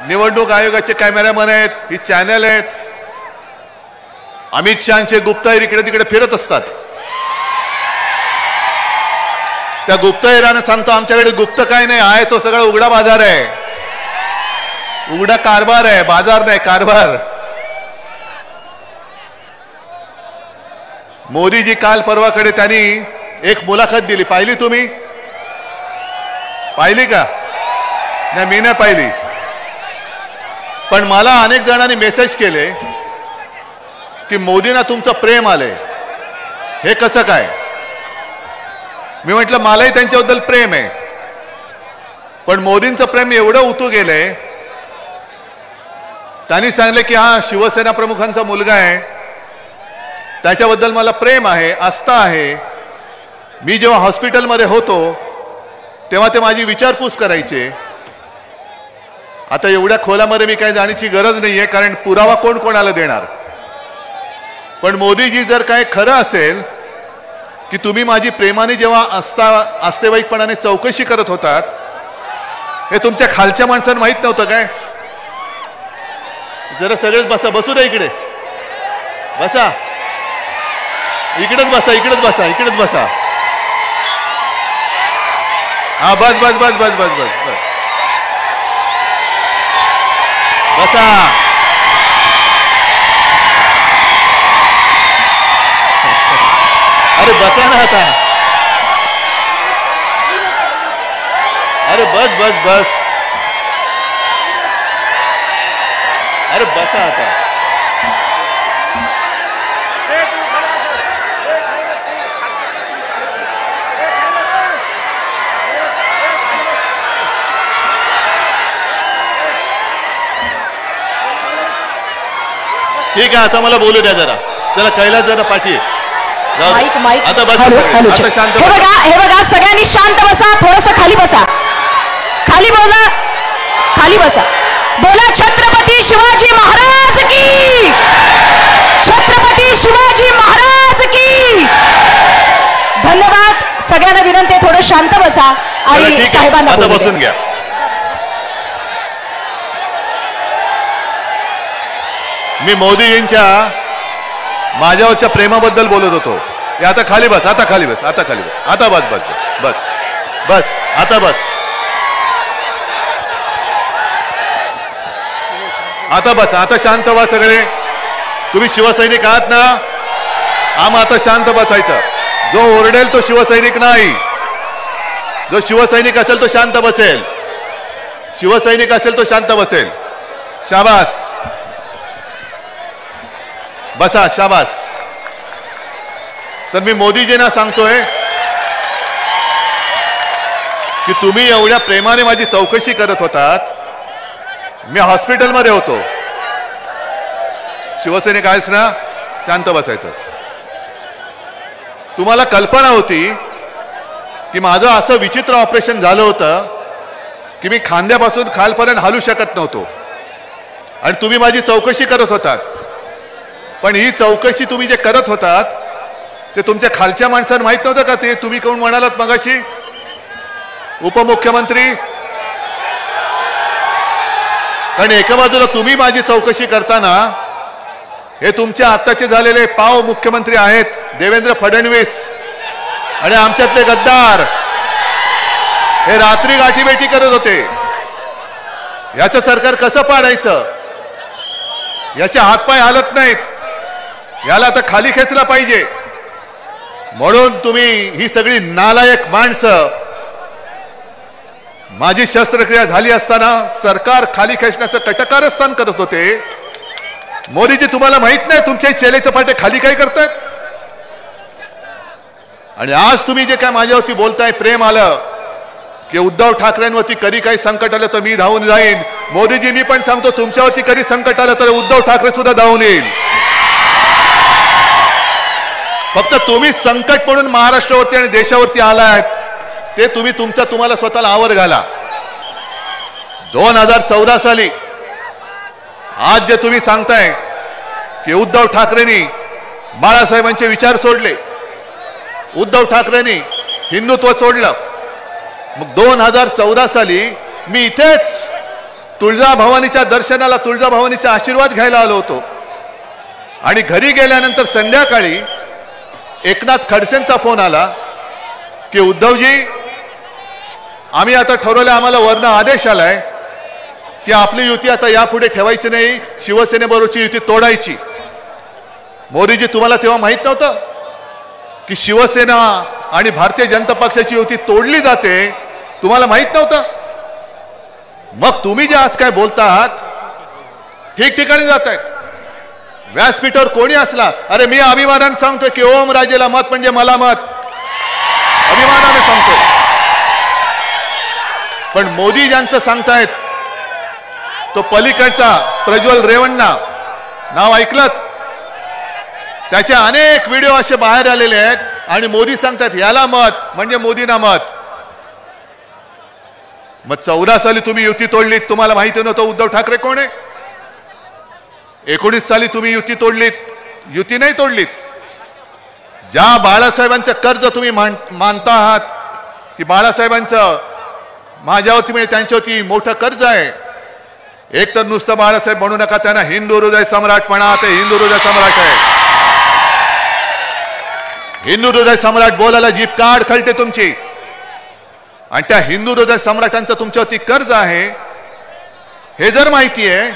निवडणूक आयोगाचे कॅमेरामन आहेत, ही चॅनल आहेत, अमित शहाचे गुप्तहेर इकडे तिकडे फिरत असतात. त्या गुप्तहेरानं सांगतो आमच्याकडे गुप्त काय नाही आहे, तो सगळा उघडा बाजार आहे, उघडा कारभार आहे, बाजार नाही कारभार. मोदीजी काल परवाकडे त्यांनी एक मुलाखत दिली, पाहिली तुम्ही? पाहिली का? नाही मी नाही पाहिली, पण मला अनेक जणांनी मेसेज केले की मोदींना तुमचं प्रेम आलंय, हे कसं काय? मी म्हटलं मलाही त्यांच्याबद्दल प्रेम आहे, पण मोदींचं प्रेम एवढं उतू गेलंय. त्यांनी सांगले की हा शिवसेना प्रमुखांचा मुलगा आहे, त्याच्याबद्दल मला प्रेम आहे, आस्था आहे. मी जेव्हा हॉस्पिटलमध्ये होतो तेव्हा ते माझी विचारपूस करायचे. आता एवढ्या खोलामध्ये मी काही जाण्याची गरज नाहीये, कारण पुरावा कोण कोणाला देणार. पण मोदीजी जर काय खरं असेल की तुम्ही माझी प्रेमाने जेव्हा आस्थेवाईकपणाने चौकशी करत होतात, हे तुमच्या खालच्या माणसांना माहित नव्हतं काय? जरा सगळेच बसा, बसू द्या इकडे, बसा इकडेच बसा, इकडेच बसा, इकडेच बसा. हा बस बस बस बस बस बस बस बसा. अरे बसा ना आता, अरे बस बस बस, अरे बसा आता. ठीक आहे, आता मला बोलू द्या जरा. चला कैलास जरा पाठी माईक माईक. आता बस, आता शांत. हे बघा सगळ्यांनी शांत बसा, थोडस खाली बसा, खाली बोला, खाली बसा. बोला छत्रपती शिवाजी महाराज की, छत्रपती शिवाजी महाराज की. धन्यवाद. सगळ्यांना विनंती आहे थोडं शांत बसा आणि साहेबांना आता बसून घ्या. मी मोदीजींच्या माझ्यावरच्या प्रेमाबद्दल बोलत होतो. आता खाली बस, आता खाली बस, आता खाली बस, आता बस बस बस बस, आता बस, आता बस, आता शांत व्हा सगळे. तुम्ही शिवसैनिक आहात ना, आता शांत बसायचं. जो ओरडेल तो शिवसैनिक नाही, जो शिवसैनिक असेल तो शांत बसेल, शिवसैनिक असेल तो शांत बसेल. शाबास, बसा, शाबास. तर मी मोदीजींना सांगतोय की तुम्ही एवढ्या प्रेमाने माझी चौकशी करत होतात. मी हॉस्पिटलमध्ये होतो. शिवसैनिक आहेस ना, शांत बसायचं. तुम्हाला कल्पना होती की माझं असं विचित्र ऑपरेशन झालं होतं की मी खांद्यापासून खालपर्यंत हलू शकत नव्हतो आणि तुम्ही माझी चौकशी करत होतात. पण ही चौकशी तुम्ही जे करत होतात ते तुमच्या खालच्या माणसांना माहित नव्हतं का? ते तुम्ही कोण म्हणालात मगाशी, उपमुख्यमंत्री. कारण एका बाजूला तुम्ही माझी चौकशी करताना हे तुमचे आत्ताचे झालेले पाव मुख्यमंत्री आहेत देवेंद्र फडणवीस आणि आमच्यातले गद्दार, हे रात्री गाठीभेटी करत होते. याचं सरकार कसं पाडायचं, याचे हातपाय हालत नाहीत, याला आता खाली खेचला पाहिजे. म्हणून तुम्ही ही सगळी नालायक माणसं, माझी शस्त्रक्रिया झाली असताना सरकार खाली खेचण्याचं कटकारस्थान करत होते. मोदीजी तुम्हाला माहित नाही तुमच्या चेलेचे पाटे खाली काय करतायत. आणि आज तुम्ही जे काय माझ्यावरती बोलताय, प्रेम आलं की उद्धव ठाकरेंवरती कधी काही संकट आलं तर मी धावून जाईन. मोदीजी मी पण सांगतो तुमच्यावरती कधी संकट आलं तर उद्धव ठाकरे सुद्धा धावून येईल. फक्त तुम्ही संकट म्हणून महाराष्ट्रावरती आणि देशावरती आलात, ते तुम्ही तुम्हाला स्वतःला आवर घाला. 2014 साली आज जे तुम्ही सांगताय की उद्धव ठाकरेंनी बाळासाहेबांचे विचार सोडले, उद्धव ठाकरेंनी हिंदुत्व सोडलं. मग 2014 साली मी इथेच तुळजाभवानीच्या दर्शनाला, तुळजाभवानीचा आशीर्वाद घ्यायला आलो होतो. आणि घरी गेल्यानंतर संध्याकाळी एकनाथ खडसेंचा फोन आला की उद्धवजी, आम्ही आता ठरवलं, आम्हाला वरनं आदेश आलाय की आपली युती आता यापुढे ठेवायची नाही, शिवसेनेबरोबरची युती तोडायची. मोदीजी, तुम्हाला तेव्हा माहित नव्हतं की शिवसेना आणि भारतीय जनता पक्षाची युती तोडली जाते? तुम्हाला माहित नव्हतं? मग तुम्ही जे आज काय बोलता आहात ठिकठिकाणी जात आहेत. व्यासपीठावर कोणी असला, अरे मी अभिमानाने सांगतोय की ओम राजेला मत म्हणजे मला मत, अभिमानाने सांगतोय. पण मोदी ज्यांचं सांगतायत तो पलीकडचा प्रज्वल रेवण्णा नाव ऐकलत? त्याचे अनेक व्हिडिओ असे बाहेर आलेले आहेत आणि मोदी सांगतात याला मत म्हणजे मोदींना मत. मग 14 साली तुम्ही युती तोडलीत, तुम्हाला माहिती नव्हतं उद्धव ठाकरे कोण आहे? 19 साली तुम्ही युती तोडलीत, युती नाही तोडलीत. ज्या बाळासाहेबांचं कर्ज तुम्ही मानता आहात की बाळासाहेबांचं माझ्यावरती म्हणजे त्यांच्यावरती मोठं कर्ज आहे. एक तर नुसतं बाळासाहेब म्हणू नका, त्यांना हिंदू हृदय सम्राट म्हणा, ते हिंदू हृदय सम्राट आहे. हिंदू हृदय सम्राट बोलायला जीभ काढ खलते तुमची. आणि त्या हिंदू हृदय सम्राटांचं तुमच्यावरती कर्ज आहे हे जर माहिती आहे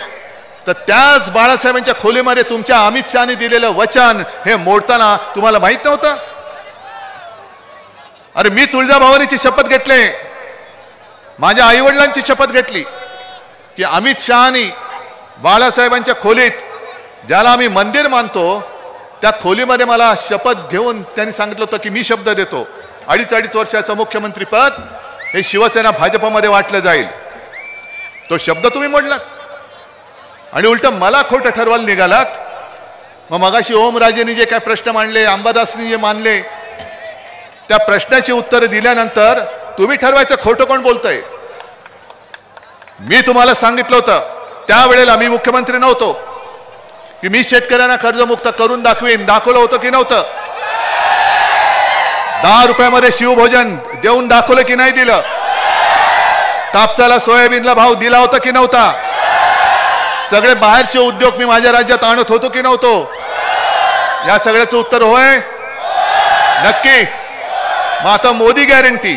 तर त्याच बाळासाहेबांच्या खोलीमध्ये तुमच्या अमित शहानी दिलेलं वचन हे मोडताना तुम्हाला माहित नव्हतं? अरे मी तुळजाभवानीची शपथ घेतली, माझ्या आईवडिलांची शपथ घेतली की अमित शहानी बाळासाहेबांच्या खोलीत, ज्याला आम्ही मंदिर मानतो, त्या खोलीमध्ये मला शपथ घेऊन त्यांनी सांगितलं होतं की मी शब्द देतो 2.5 वर्षाचं मुख्यमंत्री पद हे शिवसेना भाजपमध्ये वाटलं जाईल. तो शब्द तुम्ही मोडलात आणि उलट मला खोटं ठरवायला निघालात. मग मगाशी ओमराजेंनी जे काय प्रश्न मांडले, अंबादासनी जे मानले, त्या प्रश्नाची उत्तरं दिल्यानंतर तुम्ही ठरवायचं खोटं कोण बोलतंय. मी तुम्हाला सांगितलं होतं त्यावेळेला, मी मुख्यमंत्री नव्हतो, की मी शेतकऱ्यांना कर्जमुक्त करून दाखवीन. दाखवलं होतं की नव्हतं? 10 रुपयामध्ये शिवभोजन देऊन दाखवलं की नाही दिलं? कापसाला, सोयाबीनला भाव दिला होता की नव्हता? सगळे बाहेरचे उद्योग मी माझ्या राज्यात आणत होतो की नव्हतो? या सगळ्याचं उत्तर होय, नक्की. मग आता मोदी गॅरंटी,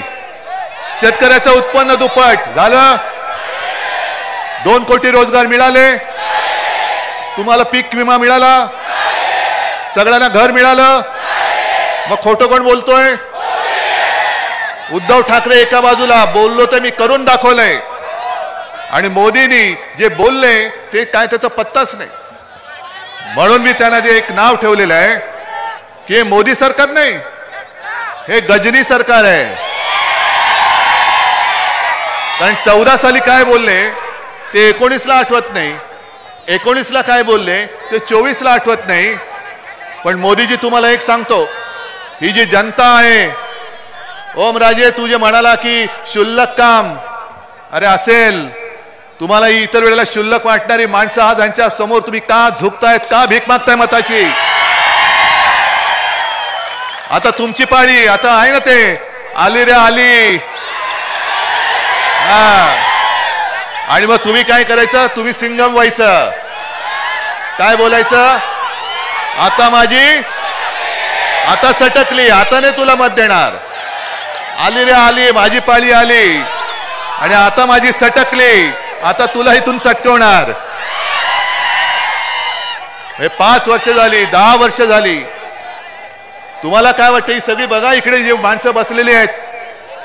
शेतकऱ्याचं उत्पन्न दुप्पट झालं, 2 कोटी रोजगार मिळाले, तुम्हाला पीक विमा मिळाला, सगळ्यांना घर मिळालं. मग खोटं कोण बोलतोय? उद्धव ठाकरे एका बाजूला बोललो तर मी करून दाखवलंय, आणि मोदींनी जे बोलले ते काय त्याचा पत्ताच नाही. म्हणून मी त्यांना जे एक नाव ठेवलेलं आहे की हे मोदी सरकार नाही, हे गजनी सरकार आहे. कारण 14 साली काय बोलले ते 19ला आठवत नाही, 19ला काय बोलले ते 24ला आठवत नाही. पण मोदीजी, तुम्हाला एक सांगतो, ही जी जनता आहे, ओमराजे तू जे म्हणाला की शुल्लक काम, अरे असेल, तुम्हाला ही इतर वेळेला शुल्लक वाटणारी माणसं आज यांच्या समोर तुम्ही का झुकतायत, का भीक मागताय मताची? आता तुमची पाळी, आता आहे ना ते आली रे आली. हा, आणि मग तुम्ही काय करायचं? तुम्ही सिंगम व्हायचं. काय बोलायचं? आता माझी, आता सटकली, आता नाही तुला मत देणार. आली रे आली, माझी पाळी आली, आणि आता माझी सटकली, आता तुला इथून सटकवणार. हे 5 वर्ष झाली, 10 वर्ष झाली. तुम्हाला काय वाटतं? ही सगळी बघा इकडे जे माणसं बसलेली आहेत,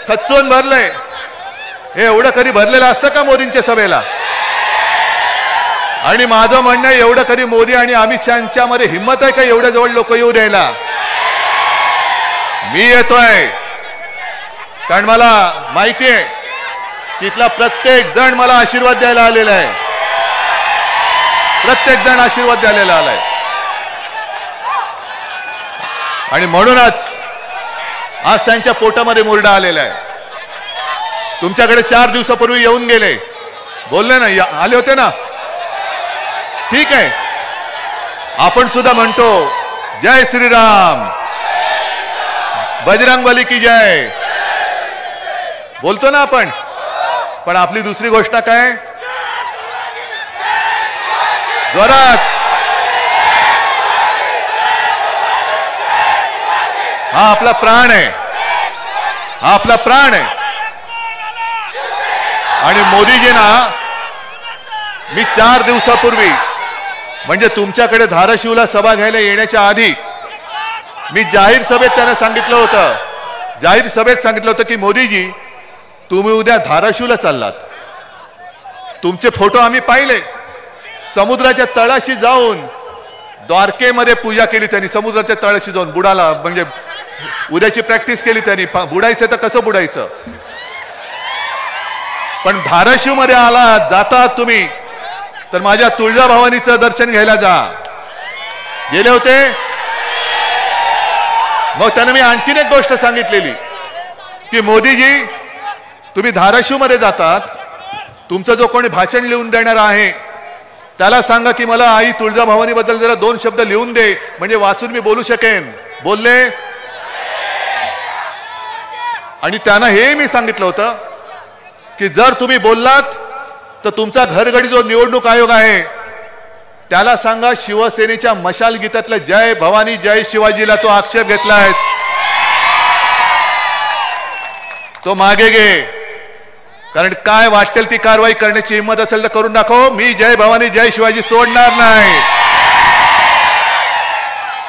खच्चून भरलंय. हे एवढं कधी भरलेलं असतं का मोदींच्या सभेला? आणि माझं म्हणणं आहे, एवढं कधी मोदी आणि अमित शहाच्या मध्ये हिंमत आहे का एवढ्या जवळ लोक येऊ द्यायला? मी येतोय कारण मला माहिती आहे तिथला प्रत्येक जण मला आशीर्वाद द्यायला आलेला आहे. प्रत्येक जण आशीर्वाद द्यायला आलाय. आणि म्हणूनच आज त्यांच्या पोटामध्ये मुरडा आलेला आहे. तुमच्याकडे 4 दिवसापूर्वी येऊन गेले, बोलले ना, आले होते ना, ठीक आहे. आपण सुद्धा म्हणतो जय श्रीराम, बजरंगबली की जय बोलतो ना आपण. पण आपली दुसरी गोष्ट काय? जोरात. हा आपला प्राण आहे, हा आपला प्राण आहे. आणि मोदीजींना मी 4 दिवसापूर्वी म्हणजे तुमच्याकडे धाराशिवला सभा घ्यायला येण्याच्या आधी मी जाहीर सभेत त्यांना सांगितलं होतं, जाहीर सभेत सांगितलं होतं की मोदीजी तुम्ही उद्या धाराशिवला चाललात. तुमचे फोटो आम्ही पाहिले. समुद्राच्या तळाशी जाऊन द्वारकेमध्ये पूजा केली त्यांनी, समुद्राच्या तळाशी जाऊन बुडाला, म्हणजे उद्याची प्रॅक्टिस केली त्यांनी. बुडायचं तर कसं बुडायचं. पण धाराशिव मध्ये आला जाता तुम्ही तर माझ्या तुळजाभवानीचं दर्शन घ्यायला जा. गेले होते. मग त्याने मी आणखीन एक गोष्ट सांगितलेली की मोदीजी तुम्ही धाराशिव मध्ये जातात, तुमचं जो कोणी भाषण लिहून देणार आहे त्याला सांगा की मला आई तुळजाभवानी बद्दल जरा 2 शब्द लिहून दे, म्हणजे वाचून मी बोलू शकेन. बोलले. आणि त्यांना हे मी सांगितलं होतं की जर तुम्ही बोललात तर तुमचा घरगडी जो निवडणूक आयोग आहे त्याला सांगा शिवसेनेच्या मशाल गीतातलं जय भवानी जय शिवाजीला तो आक्षेप घेतलायस, तो मागे घे. कारण काय वाटेल ती कारवाई करण्याची हिंमत असेल तर करून दाखव. मी जय भवानी जय शिवाजी सोडणार नाही.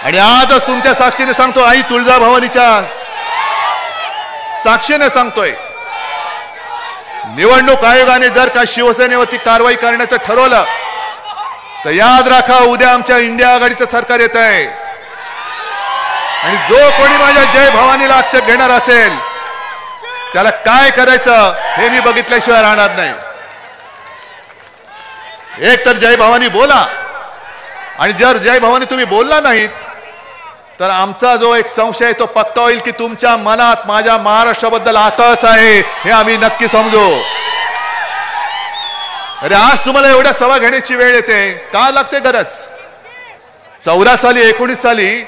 आणि आजच तुमच्या साक्षीने सांगतो, आई तुळजाभवानीच्या साक्षीने सांगतोय, निवडणूक आयोगाने जर का शिवसेनेवरती कारवाई करण्याचं ठरवलं तर याद राखा उद्या आमच्या इंडिया आघाडीचं सरकार येत आहे. आणि जो कोणी माझ्या जय भवानीला आक्षेप घेणार असेल त्याला काय करायचं हे मी बघितल्याशिवाय राहणार नाही. एक तर जय भवानी बोला, आणि जर जय भवानी तुम्ही बोलला नाहीत तर आमचा जो एक संशय आहे तो पक्का होईल की तुमच्या मनात माझ्या महाराष्ट्राबद्दल आकस आहे, हे आम्ही नक्की समजू. अरे आज तुम्हाला एवढ्या सभा घेण्याची वेळ येते, का लागते गरज? 14 साली 19 साली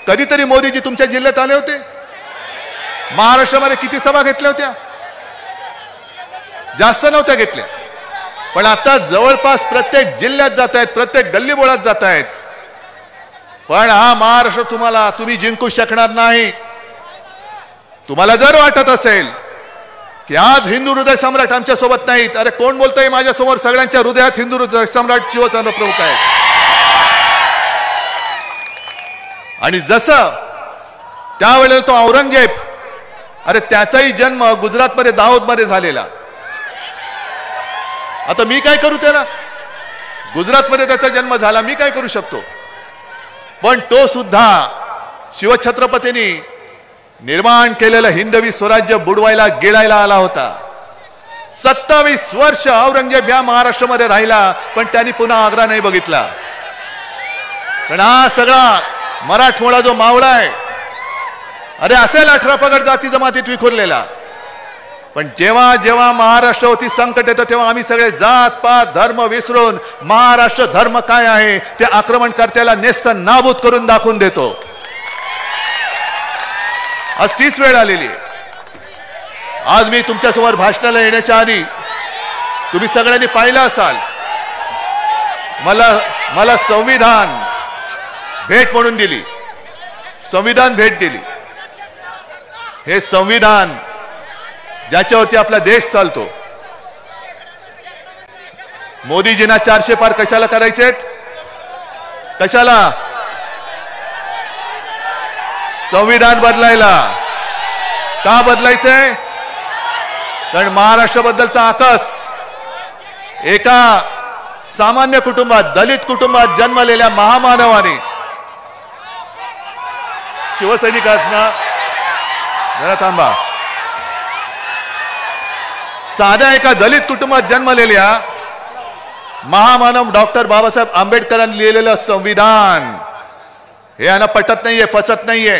कधीतरी मोदीजी तुमच्या जिल्ह्यात आले होते? महाराष्ट्रामध्ये किती सभा घेतल्या होत्या? जास्त नव्हत्या घेतल्या. पण आता जवळपास प्रत्येक जिल्ह्यात जात आहेत, प्रत्येक गल्लीबोळात जात आहेत. पण हा महाराष्ट्र तुम्ही जिंकू शकणार नाही. तुम्हाला जर वाटत असेल की आज हिंदू हृदय सम्राट आमच्या सोबत नाहीत, अरे कोण बोलतंय माझ्या समोर? सगळ्यांच्या हृदयात हिंदू हृदय सम्राट शिवसेना प्रमुख आहेत. आणि जसं त्यावेळेला तो औरंगजेब, अरे त्याचाही जन्म गुजरातमध्ये दाहोदमध्ये झालेला. आता मी काय करू त्याला? गुजरातमध्ये त्याचा जन्म झाला, मी काय करू शकतो? पण तो सुद्धा शिवछत्रपतींनी निर्माण केलेलं हिंदवी स्वराज्य बुडवायला गिळायला आला होता. 27 वर्ष औरंगजेब या महाराष्ट्रामध्ये राहिला, पण त्यांनी पुन्हा आग्रा नाही बघितला. पण हा सगळा मराठमोळा जो मावळा आहे, अरे असेल 18 पगड जाती जमातीत विखुरलेला, पण जेव्हा जेव्हा महाराष्ट्रावरती संकट येतं तेव्हा आम्ही सगळे जात पात धर्म विसरून महाराष्ट्र धर्म काय आहे ते आक्रमणकर्त्याला नेस्त नाबूद करून दाखवून देतो. आज तीच वेळ आलेली आहे. आज मी तुमच्यासमोर भाषणाला येण्याच्या आधी तुम्ही सगळ्यांनी पाहिलं असाल, मला संविधान भेट म्हणून दिली, संविधान भेट दिली. हे संविधान ज्याच्यावरती आपला देश चालतो. मोदीजींना 400 पार कशाला करायचेत? कशाला? संविधान बदलायला. का बदलायचंय? कारण महाराष्ट्राबद्दलचा आकस एका सामान्य कुटुंबात, दलित कुटुंबात जन्मलेल्या महामानवाने, शिवसैनिकाच ना, जरा थांबा, साध्या एका दलित कुटुंबात जन्मलेल्या महामानव डॉक्टर बाबासाहेब आंबेडकरांनी लिहिलेलं संविधान हे यांना पटत नाहीये, पचत नाहीये.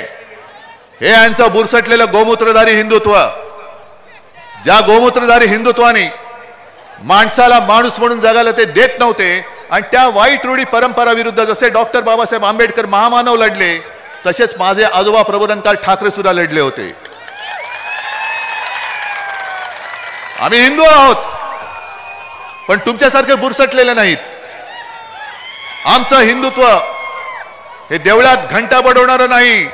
हे यांचं बुरसटलेलं गोमूत्रधारी हिंदुत्व, ज्या गोमूत्रधारी हिंदुत्वाने माणसाला माणूस म्हणून जगायला ते देत नव्हते, आणि त्या वाईट रूढी परंपरा विरुद्ध जसे डॉक्टर बाबासाहेब आंबेडकर महामानव लढले, तसेच माझे आजोबा प्रबोधनकार ठाकरे सुद्धा लढले होते. आम्ही हिंदू आहोत, पण तुमच्यासारखे बुरसटलेले नाहीत. आमचं हिंदुत्व हे देवळात घंटा बडवणारं नाही,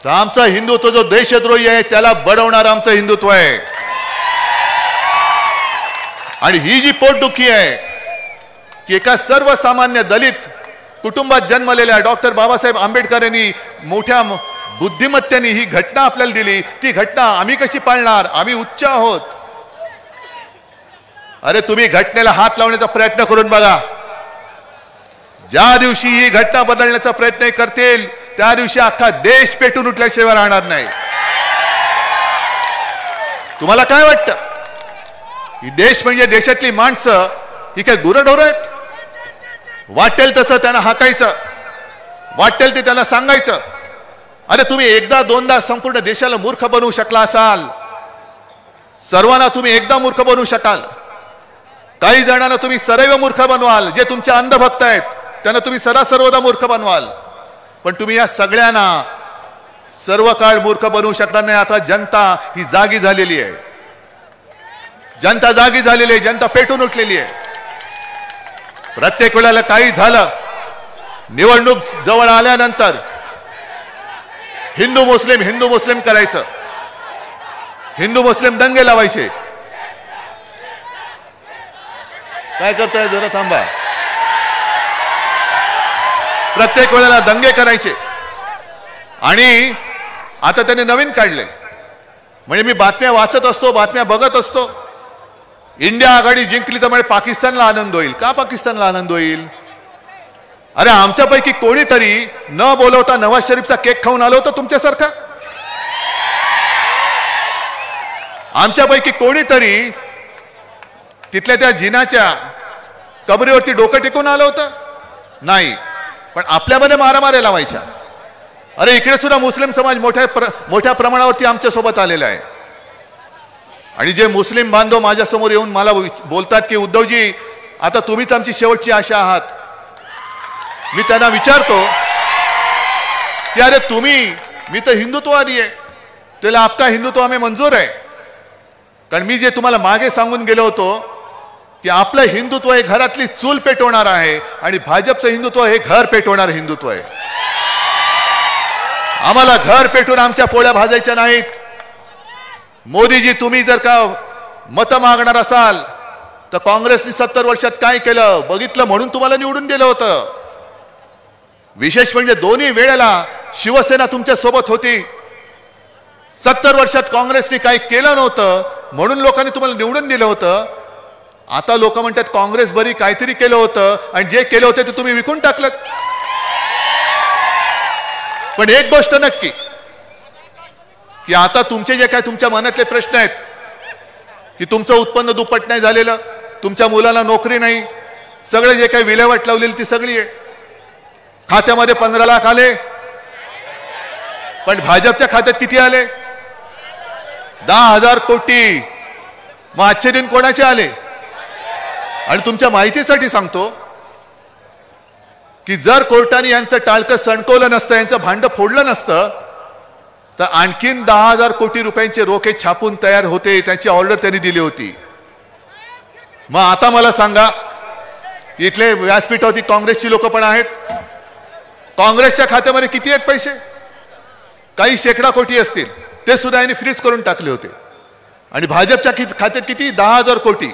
तर आमचं हिंदुत्व जो देशद्रोही आहे त्याला बडवणारं आमचं हिंदुत्व आहे. आणि ही जी पोटदुखी आहे की एका सर्वसामान्य दलित कुटुंबात जन्मलेल्या डॉक्टर बाबासाहेब आंबेडकर यांनी मोठ्या बुद्धिमत्तेने ही घटना आपल्याला दिली, ती घटना आम्ही कशी पाळणार? आम्ही उच्च आहोत. अरे तुम्ही घटनेला हात लावण्याचा प्रयत्न करून बघा. ज्या दिवशी ही घटना बदलण्याचा प्रयत्न करतील त्या दिवशी अख्खा देश पेटून उठल्याशिवाय राहणार नाही. तुम्हाला काय वाटतं? ही देश म्हणजे देशातली माणसं ही काय गुरंढोरं आहेत? वाटेल तसं त्यांना हाकायचं, वाटेल ते त्यांना सांगायचं. अरे तुम्ही एकदा दोनदा संपूर्ण देशाला मूर्ख बनवू शकला असाल, सर्वांना तुम्ही एकदा मूर्ख बनवू शकाल. काही जणांना तुम्ही सदैव मूर्ख बनवाल, जे तुमचे अंधभक्त आहेत त्यांना तुम्ही सर्वदा मूर्ख बनवाल. पण तुम्ही या सगळ्यांना सर्व काळ मूर्ख बनवू शकणार नाही. आता जनता ही जागी झालेली आहे, जनता जागी झालेली आहे, जनता पेटून उठलेली आहे. प्रत्येक वेळेला काही झालं, निवडणूक जवळ आल्यानंतर हिंदू मुस्लिम करायचं, हिंदू मुस्लिम दंगे लावायचे. काय करताय? जरा थांबा. प्रत्येक वेळेला दंगे करायचे. आणि आता त्यांनी नवीन काढले, म्हणजे मी बातम्या वाचत असतो, बातम्या बघत असतो. इंडिया आघाडी जिंकली तर म्हणजे पाकिस्तानला आनंद होईल. का पाकिस्तानला आनंद होईल? अरे आमच्यापैकी कोणीतरी न बोलवता नवाज शरीफचा केक खाऊन आलो होतं तुमच्यासारखा? आमच्यापैकी कोणीतरी तिथल्या त्या जिनाच्या कबरीवरती डोकं टेकून आलं होतं? नाही. पण आपल्यामध्ये मारामाऱ्या लावायच्या. अरे इकडे सुद्धा मुस्लिम समाज मोठ्या प्रमाणावरती आमच्या सोबत आलेला आहे. आणि जे मुस्लिम बांधव माझ्यासमोर येऊन मला बोलतात की उद्धवजी आता तुम्हीच आमची शेवटची आशा आहात. मी त्यांना विचारतो की अरे मी तर हिंदुत्ववादी आहे, त्याला आपका हिंदुत्व हमें मंजूर आहे. कारण मी जे तुम्हाला मागे सांगून गेलो होतो की आपलं हिंदुत्व हे घरातली चूल पेटवणार आहे आणि भाजपचं हिंदुत्व हे घर पेटवणार हिंदुत्व आहे. आम्हाला घर पेटून आमच्या पोळ्या भाजायच्या नाहीत. मोदीजी तुम्ही जर का मतं मागणार असाल तर काँग्रेसने 70 वर्षात काय केलं बघितलं म्हणून तुम्हाला निवडून दिलं होतं. विशेष म्हणजे दोन्ही वेळेला शिवसेना तुमच्या सोबत होती. 70 वर्षात काँग्रेसने काही केलं नव्हतं म्हणून लोकांनी तुम्हाला निवडून दिलं होतं. आता लोक म्हणतात काँग्रेस बरी काहीतरी केलं होतं आणि जे केलं होतं ते तुम्ही विकून टाकलं. पण एक गोष्ट नक्की की आता तुमचे जे काय तुमच्या मनातले प्रश्न आहेत की तुमचं उत्पन्न दुप्पट नाही झालेलं, तुमच्या मुलाला नोकरी नाही, सगळे जे काही विल्हेवाट लावलेली ती सगळी आहे. खात्यामध्ये 15 लाख आले, पण भाजपच्या खात्यात किती आले? 10,000 कोटी. मग आजचे दिन कोणाचे आले? आणि तुमच्या माहितीसाठी सांगतो की जर कोर्टाने यांचं टाळकं सणकवलं नसतं, यांचं भांड फोडलं नसतं तर आणखीन 10,000 कोटी रुपयांचे रोखे छापून तयार होते. त्यांची ऑर्डर त्यांनी दिली होती. मग आता मला सांगा, इथले व्यासपीठावरती काँग्रेसची लोक पण आहेत. काँग्रेसच्या खात्यामध्ये किती आहेत पैसे? काही शेकडा कोटी असतील, ते सुद्धा यांनी फ्रीज करून टाकले होते. आणि भाजपच्या खात्यात किती? 10,000 कोटी.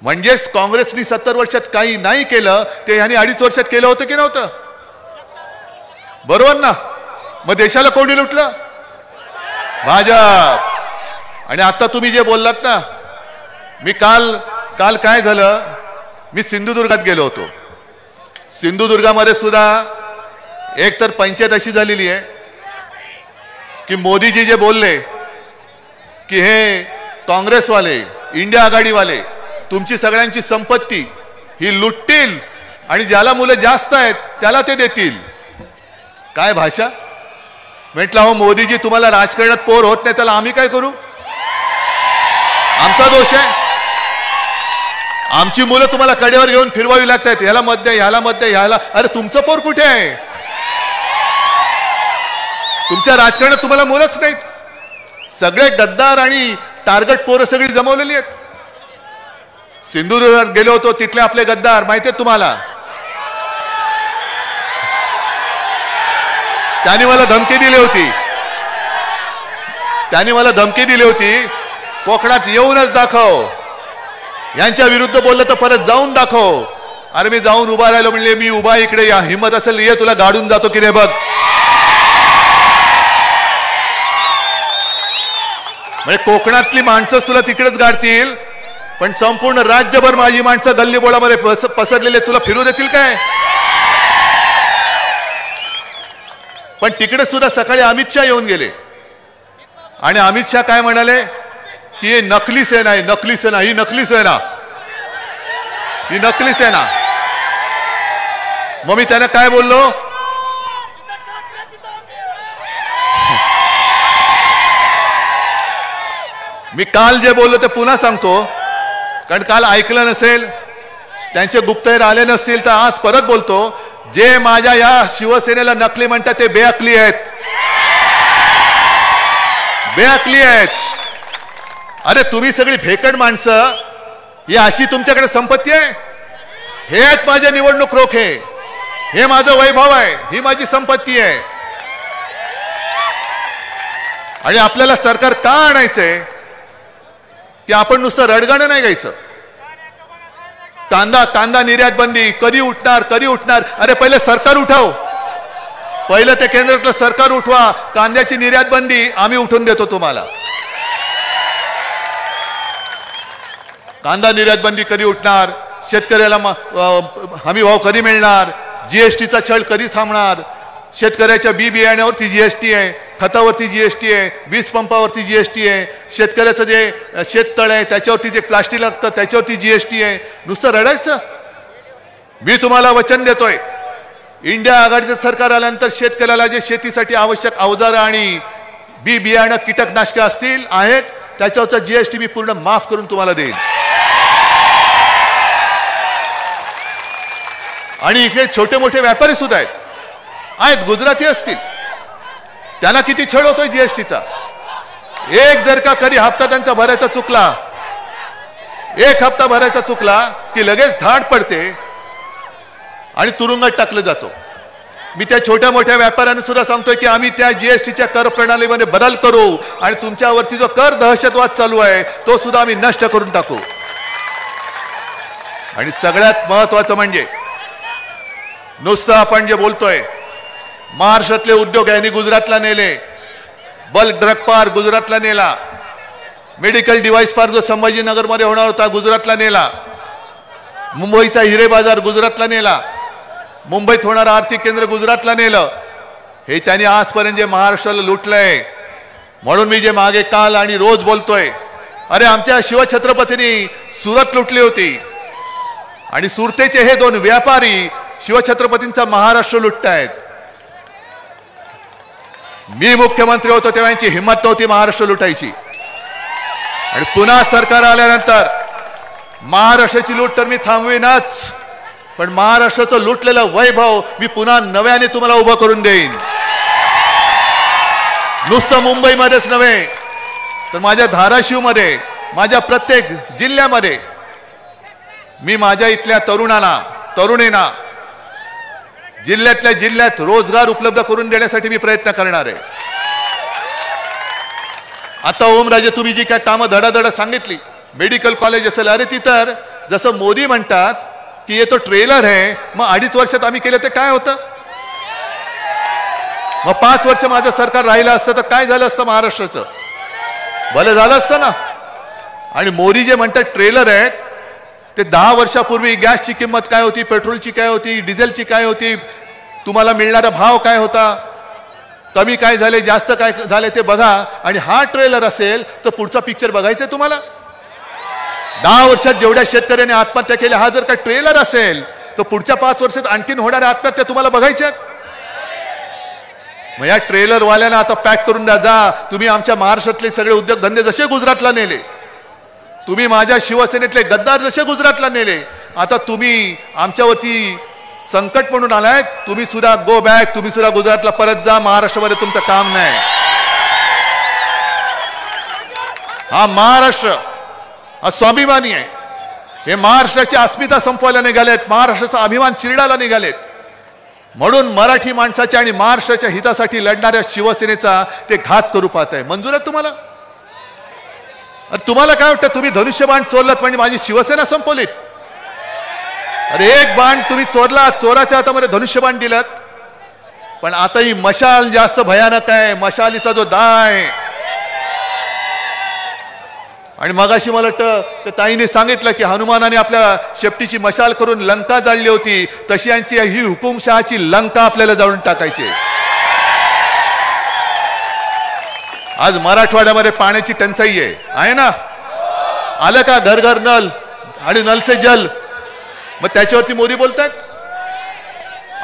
म्हणजेच काँग्रेसनी 70 वर्षात काही नाही केलं ते यांनी 2.5 वर्षात केलं होतं की नव्हतं? बरोबर ना? मग देशाला कोणी लुटलं? भाजप. आणि आता तुम्ही जे बोललात ना, मी काल काय झालं, मी सिंधुदुर्गात गेलो होतो. सिंधुदुर्गामध्ये सुद्धा एक तर पंचायत अशी झालेली आहे की मोदीजी जे बोलले की हे काँग्रेसवाले, इंडिया आघाडीवाले तुमची सगळ्यांची संपत्ती ही लुटतील आणि ज्याला मुलं जास्त आहेत त्याला ते देतील. काय भाषा? म्हटलं हो मोदीजी, तुम्हाला राजकारणात पोर होत नाही त्याला आम्ही काय करू? आमचा दोष आहे? आमची मुलं तुम्हाला कडेवर घेऊन फिरवावी लागतात, ह्याला मत द्या, ह्याला मत द्या, ह्याला. अरे तुमचं पोर कुठे आहे? तुमच्या राजकारणात तुम्हाला मुलंच नाहीत. सगळे गद्दार आणि टार्गेट पोरं सगळी जमवलेली आहेत. सिंधुदुर्गात गेलो होतो, तिथले आपले गद्दार माहिती आहेत तुम्हाला. त्यांनी मला धमकी दिली होती, कोकणात येऊनच दाखव, यांच्या विरुद्ध बोललं तर परत जाऊन दाखव. अरे मी जाऊन उभा राहिलो, म्हणले मी उभा इकडे, या हिम्मत असेल ये, तुला गाडून जातो की नाही बघ. म्हणजे कोकणातली माणसंच तुला तिकडेच गाडतील, पण संपूर्ण राज्यभर माझी माणसं गल्ली बोळामध्ये पसरलेले तुला फिरू देतील काय? पण तिकडे सुद्धा सकाळी अमित शहा येऊन गेले आणि अमित शहा काय म्हणाले की हे नकली सेना आहे, नकली सेना, ही नकली सेना, ही नकली सेना. मग मी त्यांना काय बोललो, मी काल जे बोललो ते पुन्हा सांगतो, कारण काल ऐकलं नसेल, त्यांचे गुप्तहेर आले नसतील, तर आज परत बोलतो. जे माझ्या या शिवसेनेला नकली म्हणतात ते बेअक्ली आहेत, बेअक्ली आहेत. अरे तुम्ही सगळी भेकड माणसं, ही अशी तुमच्याकडे संपत्ती आहे? हे आहेत माझे निवडणूक रोखे, हे माझं वैभव आहे, ही माझी संपत्ती आहे. आणि आपल्याला सरकार का आणायचंय की आपण नुसतं रडगाणं नाही गायचं. कांदा निर्यात बंदी कधी उठणार, कधी उठणार? अरे पहिले सरकार उठव, पहिलं ते केंद्रातलं सरकार उठवा. कांद्याची निर्यात बंदी आम्ही उठून देतो तुम्हाला. कांदा निर्यात बंदी कधी उठणार? शेतकऱ्याला हमी भाव कधी मिळणार? जीएसटीचा छळ कधी थांबणार? शेतकऱ्याच्या बी बियाण्यावरती जीएसटी आहे, खतावरती जीएसटी आहे, वीज पंपावरती जीएसटी आहे, शेतकऱ्याचं जे शेततळ आहे त्याच्यावरती जे प्लास्टिक लागतं त्याच्यावरती जीएसटी आहे. नुसतं रडायचं? मी तुम्हाला वचन देतोय, इंडिया आघाडीचं सरकार आल्यानंतर शेतकऱ्याला जे शेतीसाठी आवश्यक अवजारं आणि बी बियाणं कीटकनाशके असतील आहेत त्याच्यावरचा जीएसटी मी पूर्ण माफ करून तुम्हाला देईन. आणि इकडे छोटे मोठे व्यापारी सुद्धा आहेत, गुजराती असतील, त्यांना किती छळ होतोय जीएसटीचा. एक जर का कधी हप्ता त्यांचा भरायचा चुकला, एक हप्ता भरायचा चुकला की लगेच धाड पडते आणि तुरुंगात टाकलं जातो. मी त्या छोट्या मोठ्या व्यापाऱ्यांना सुद्धा सांगतोय की आम्ही त्या जीएसटीच्या कर प्रणालीमध्ये बदल करू आणि तुमच्यावरती जो कर दहशतवाद चालू आहे तो सुद्धा आम्ही नष्ट करून टाकू. आणि सगळ्यात महत्वाचं म्हणजे नुसतं आपण जे बोलतोय, महाराष्ट्रातले उद्योग यांनी गुजरातला नेले, बल्क ड्रग पार्क गुजरातला नेला, मेडिकल डिव्हाइस पार्क जो संभाजीनगरमध्ये होणार होता गुजरातला नेला, मुंबईचा हिरे बाजार गुजरातला नेला, मुंबईत होणारं आर्थिक केंद्र गुजरातला नेलं. हे त्यांनी आजपर्यंत जे महाराष्ट्राला लुटलंय. म्हणून मी जे मागे काल आणि रोज बोलतोय, अरे आमच्या शिवछत्रपतींनी सुरत लुटली होती आणि सुरतेचे हे दोन व्यापारी शिवछत्रपतींचा महाराष्ट्र लुटतायत. मी मुख्यमंत्री होतो तेव्हा यांची हिंमत नव्हती महाराष्ट्र लुटायची. आणि पुन्हा सरकार आल्यानंतर महाराष्ट्राची लूट तर मी थांबवीनच, पण महाराष्ट्राचं लुटलेलं वैभव मी पुन्हा नव्याने तुम्हाला उभं करून देईन. नुसतं मुंबईमध्येच नव्हे तर माझ्या धाराशिवमध्ये, माझ्या प्रत्येक जिल्ह्यामध्ये मी माझ्या इथल्या तरुणींना जिल्ह्यातल्या जिल्ह्यात रोजगार उपलब्ध करून देण्यासाठी मी प्रयत्न करणार आहे. आता ओमराजे तुम्ही जी काय कामं धडाधड सांगितली, मेडिकल कॉलेज असेल, अरे ती तर जसं मोदी म्हणतात की ये तो ट्रेलर आहे, मग 2.5 वर्षात आम्ही केलं ते काय होतं? मग 5 वर्ष माझं सरकार राहिलं असतं तर काय झालं असतं? महाराष्ट्राचं भलं झालं असतं ना. आणि मोदी जे म्हणतात ट्रेलर आहेत, ते 10 वर्षापूर्वी गॅसची किंमत काय होती, पेट्रोलची काय होती, डिझेलची काय होती, तुम्हाला मिळणारा भाव काय होता, कमी काय झाले, जास्त काय झाले ते बघा. आणि हा ट्रेलर असेल तर पुढचा पिक्चर बघायचा तुम्हाला. 10 वर्षात जेवढ्या शेतकऱ्यांनी आत्महत्या केल्या, हा जर का ट्रेलर असेल तर पुढच्या 5 वर्षात आणखीन होणाऱ्या आत्महत्या तुम्हाला बघायच्यात. मग या ट्रेलरवाल्यांना आता पॅक करून द्या, जा तुम्ही आमच्या महाराष्ट्रातले सगळे उद्योगधंदे जसे गुजरातला नेले तुम्ही माझ्या शिवसेनेतले गद्दार जसे गुजरातला नेले, आता तुम्ही आमच्यावरती संकट म्हणून आलाय. तुम्ही सुद्धा गो बॅक, तुम्ही सुद्धा गुजरातला परत जा. महाराष्ट्रामध्ये तुमचं काम नाही. हा महाराष्ट्र हा स्वाभिमानी आहे. हे महाराष्ट्राची अस्मिता संपवायला निघालेत, महाराष्ट्राचा अभिमान चिरडायला निघालेत. म्हणून मराठी माणसाच्या आणि महाराष्ट्राच्या हितासाठी लढणाऱ्या शिवसेनेचा ते घात करू पाहत आहे. मंजूर आहे तुम्हाला? तुम्हाला काय वाटतं, तुम्ही धनुष्यबाण चोरलात म्हणजे माझी शिवसेना संपवलीत? अरे एक बाण तुम्ही चोरला, चोराच्या हातामध्ये धनुष्यबाण दिलात. पण आता ही मशाल जास्त भयानक आहे. मशालीचा जो दाळ आहे, आणि मगाशी मला वाटतं त्या ताईने सांगितलं की हनुमानाने आपल्या शेपटीची मशाल करून लंका जाळली होती, तशी यांची ही हुकुमशहाची लंका आपल्याला जाळून टाकायची. आज मराठवाड्यामध्ये पाण्याची टंचाई आहे ना? आलं का घर घर नल आणि नल से जल? मग त्याच्यावरती मोदी बोलतात.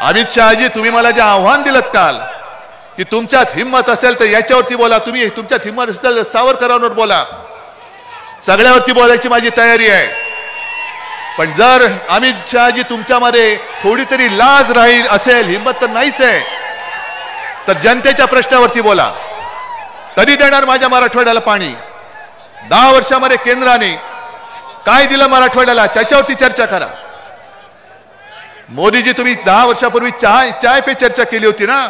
अमित शहाजी, तुम्ही मला जे आव्हान दिलं काल की तुमच्यात हिंमत असेल तर याच्यावरती बोला, तुम्ही तुमच्यात हिंमत असेल तर सावरकरांवर बोला, सगळ्यावरती बोलायची माझी तयारी आहे. पण जर अमित शहाजी तुमच्यामध्ये थोडी तरी लाज राहील असेल, हिंमत तर नाहीच आहे, तर जनतेच्या प्रश्नावरती बोला. कधी देणार माझ्या मराठवाड्याला पाणी? 10 वर्षामध्ये केंद्राने काय दिलं मराठवाड्याला त्याच्यावरती चर्चा करा. मोदीजी, तुम्ही 10 वर्षापूर्वी चाय पे चर्चा केली होती ना,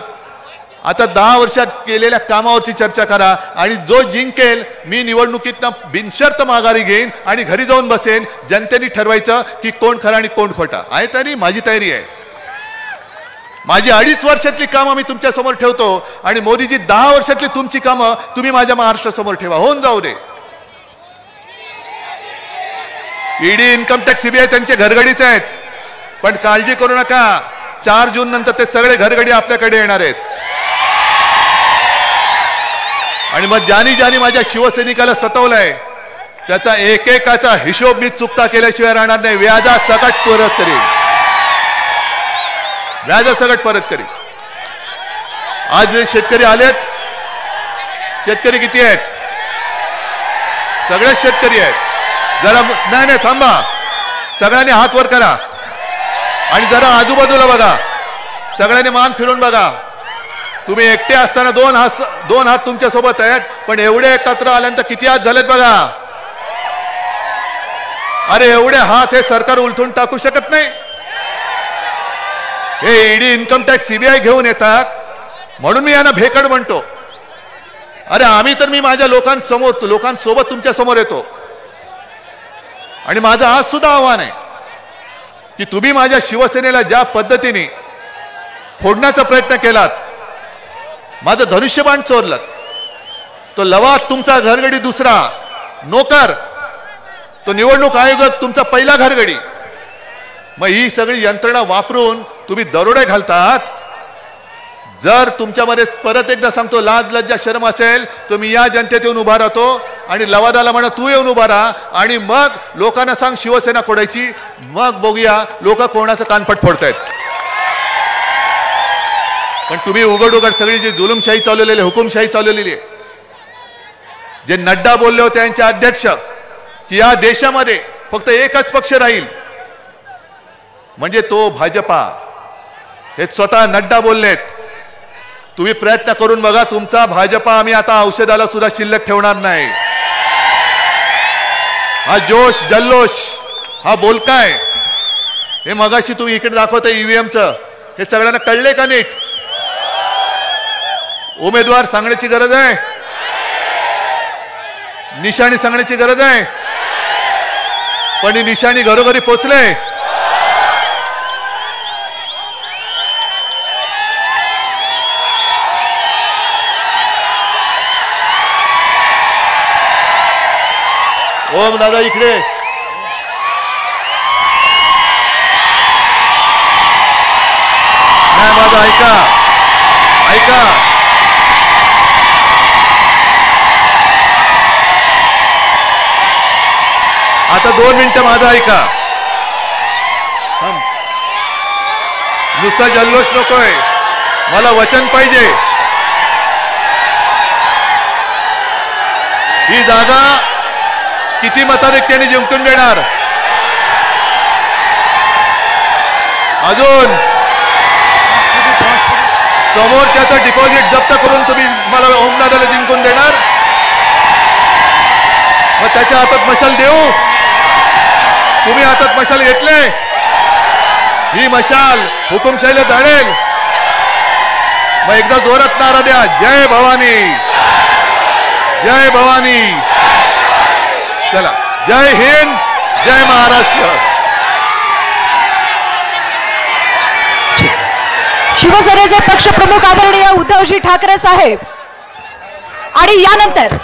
आता 10 वर्षात केलेल्या कामावरती चर्चा करा. आणि जो जिंकेल, मी निवडणुकीतनं बिनशर्त माघारी घेईन आणि घरी जाऊन बसेन. जनतेने ठरवायचं की कोण खरा आणि कोण खोटा आहे. तरी माझी तयारी आहे. माझी 2.5 वर्षातली कामं मी तुमच्या समोर ठेवतो आणि मोदीजी 10 वर्षातली तुमची कामं तुम्ही माझ्या महाराष्ट्रासमोर ठेवा. होऊन जाऊ दे. ईडी, इन्कम टॅक्स, सीबीआय त्यांचे घरगडीचे आहेत, पण काळजी करू नका. 4 जून नंतर ते सगळे घरगडी आपल्याकडे येणार आहेत. आणि मग ज्यानी माझ्या शिवसैनिकाला सतवलंय त्याचा एकेकाचा हिशोब मी चुकता केल्याशिवाय राहणार नाही. व्याजासकट परत करीन, व्याजासकट परत करीन. आज जे शेतकरी आलेत, शेतकरी किती आहेत? सगळेच शेतकरी आहेत. जरा नाही थांबा, सगळ्यांनी हात वर करा आणि जरा आजूबाजूला बघा. सगळ्यांनी मान फिरून बघा. तुम्ही एकटे असताना दोन हात तुमच्या सोबत आहेत, पण एवढे एकत्र आल्यानंतर किती हात झालेत बघा. अरे एवढे हात हे सरकार उलथून टाकू शकत नाही. हे ईडी, इन्कम टॅक्स, सीबीआय घेऊन येतात म्हणून मी यांना भेकड म्हणतो. अरे आम्ही तर मी माझ्या लोकांसोबत तुमच्या समोर येतो. आणि माझं आज सुद्धा आव्हान आहे की तुम्ही माझ्या शिवसेनेला ज्या पद्धतीने फोडण्याचा प्रयत्न केलात, माझं धनुष्यबाण चोरलं, तो लवाद तुमचा घरगडी दुसरा, नोकर तो निवडणूक आयोगात तुमचा पहिला घरगडी. मग ही सगळी यंत्रणा वापरून तुम्ही दरोडे घालतात. जर तुमच्यामध्ये परत एकदा सांगतो लाज लज्जा शरम असेल तर मी या जनतेत येऊन उभा राहतो आणि लवादाला म्हणा तू येऊन उभा राहा आणि मग लोकांना सांग शिवसेना फोडायची. मग बघूया लोक कोणाचं कानपट फोडतायत. पण तुम्ही उघड सगळी जी जुलुमशाही चालवलेली, हुकुमशाही चालवलेली आहे, जे नड्डा बोलले होते त्यांचे अध्यक्ष की या देशामध्ये फक्त एकच पक्ष राहील म्हणजे तो भाजपा, हे स्वतः नड्डा बोललेत. तुम्ही प्रयत्न करून बघा तुमचा भाजपा आम्ही आता औषधाला सुद्धा शिल्लक ठेवणार नाही. हा जोश जल्लोष, हा बोलकाय, हे मगाशी तुम्ही इकडे दाखवता ईव्हीएमचं, हे सगळ्यांना कळले का नीट? उमेदवार सांगण्याची गरज आहे, निशाणी सांगण्याची गरज आहे, पण ही निशाणी घरोघरी पोचले. ओम दादा इकडे. नाही माझं ऐका, ऐका. आता 2 मिनिटं माझं ऐका. नुसता जल्लोष नकोय, मला वचन पाहिजे. ही जागा किती किती मताधिक्याने जिंकून देणार? अजून समोरच्याचं डिपॉझिट जप्त करून तुम्ही मला ओमदादाला जिंकून देणार? मग त्याच्या हातात मशाल देऊ? तुम्ही हातात मशाल घेतले, ही मशाल हुकुमशाहीला जाळेल. मग एकदा जोरात नारा द्या, जय भवानी, जय भवानी. चला, जय हिंद, जय महाराष्ट्र. शिवसेनेचे पक्षप्रमुख आदरणीय उद्धवजी ठाकरे साहेब आणि यानंतर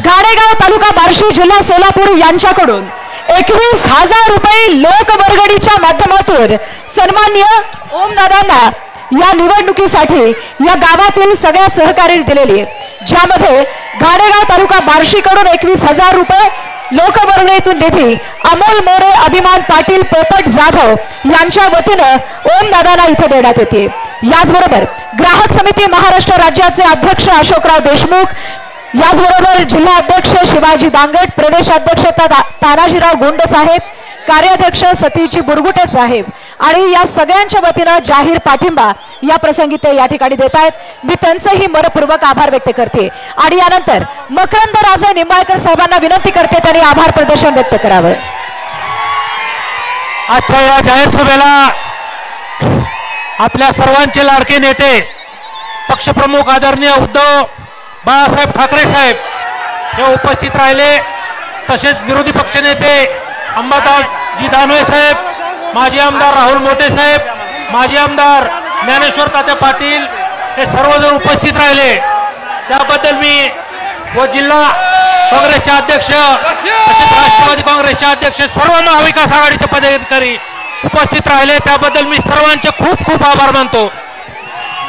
घाणेगाव तालुका बार्शी जिल्हा सोलापूर यांच्याकडून 21,000 रुपये लोकवर्गणीच्या माध्यमातून सन्माननीय ओमदादांना या निवडणुकीसाठी या गावातील सगळ्या सहकार्य दिलेली आहे, ज्यामध्ये घाणेगाव तालुका बार्शीकडून 21,000 रुपये लोकवर्गणीतून निधी अमोल मोरे, अभिमान पाटील, पोपट जाधव यांच्या वतीनं ओमदादांना इथे देण्यात येते. याचबरोबर ग्राहक समिती महाराष्ट्र राज्याचे अध्यक्ष अशोकराव देशमुख, याचबरोबर जिल्हा अध्यक्ष शिवाजी दांगट, प्रदेशाध्यक्ष तानाजीराव गोंड साहेब, कार्याध्यक्ष सतीजी बुरगुटे साहेब आणि या सगळ्यांच्या वतीनं जाहीर पाठिंबा या प्रसंगी ते या ठिकाणी देत आहेत. मी त्यांचेही मनपूर्वक आभार व्यक्त करते आणि यानंतर मकरंद राजे निंबाळकर साहेबांना विनंती करते त्यांनी आभार प्रदर्शन व्यक्त करावं. आजच्या या जाहीर सभेला आपल्या सर्वांचे लाडके नेते पक्षप्रमुख आदरणीय उद्धव बाळासाहेब ठाकरे साहेब हे उपस्थित राहिले. तसेच विरोधी पक्षनेते अंबादासजी दानवे साहेब, माजी आमदार राहुल मोठे साहेब, माजी आमदार ज्ञानेश्वर तात्या पाटील हे सर्वजण उपस्थित राहिले. त्याबद्दल मी व जिल्हा काँग्रेसचे अध्यक्ष तसेच राष्ट्रवादी काँग्रेसचे अध्यक्ष सर्व महाविकास आघाडीचे पदाधिकारी उपस्थित राहिले, त्याबद्दल मी सर्वांचे खूप खूप आभार मानतो.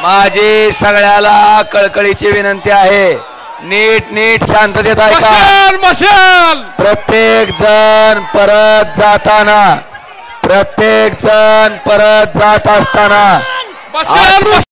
माझी सगळ्याला कळकळीची विनंती आहे, नीट नीट शांततेत ऐका. प्रत्येक जण परत जाताना, प्रत्येक जण परत जात असताना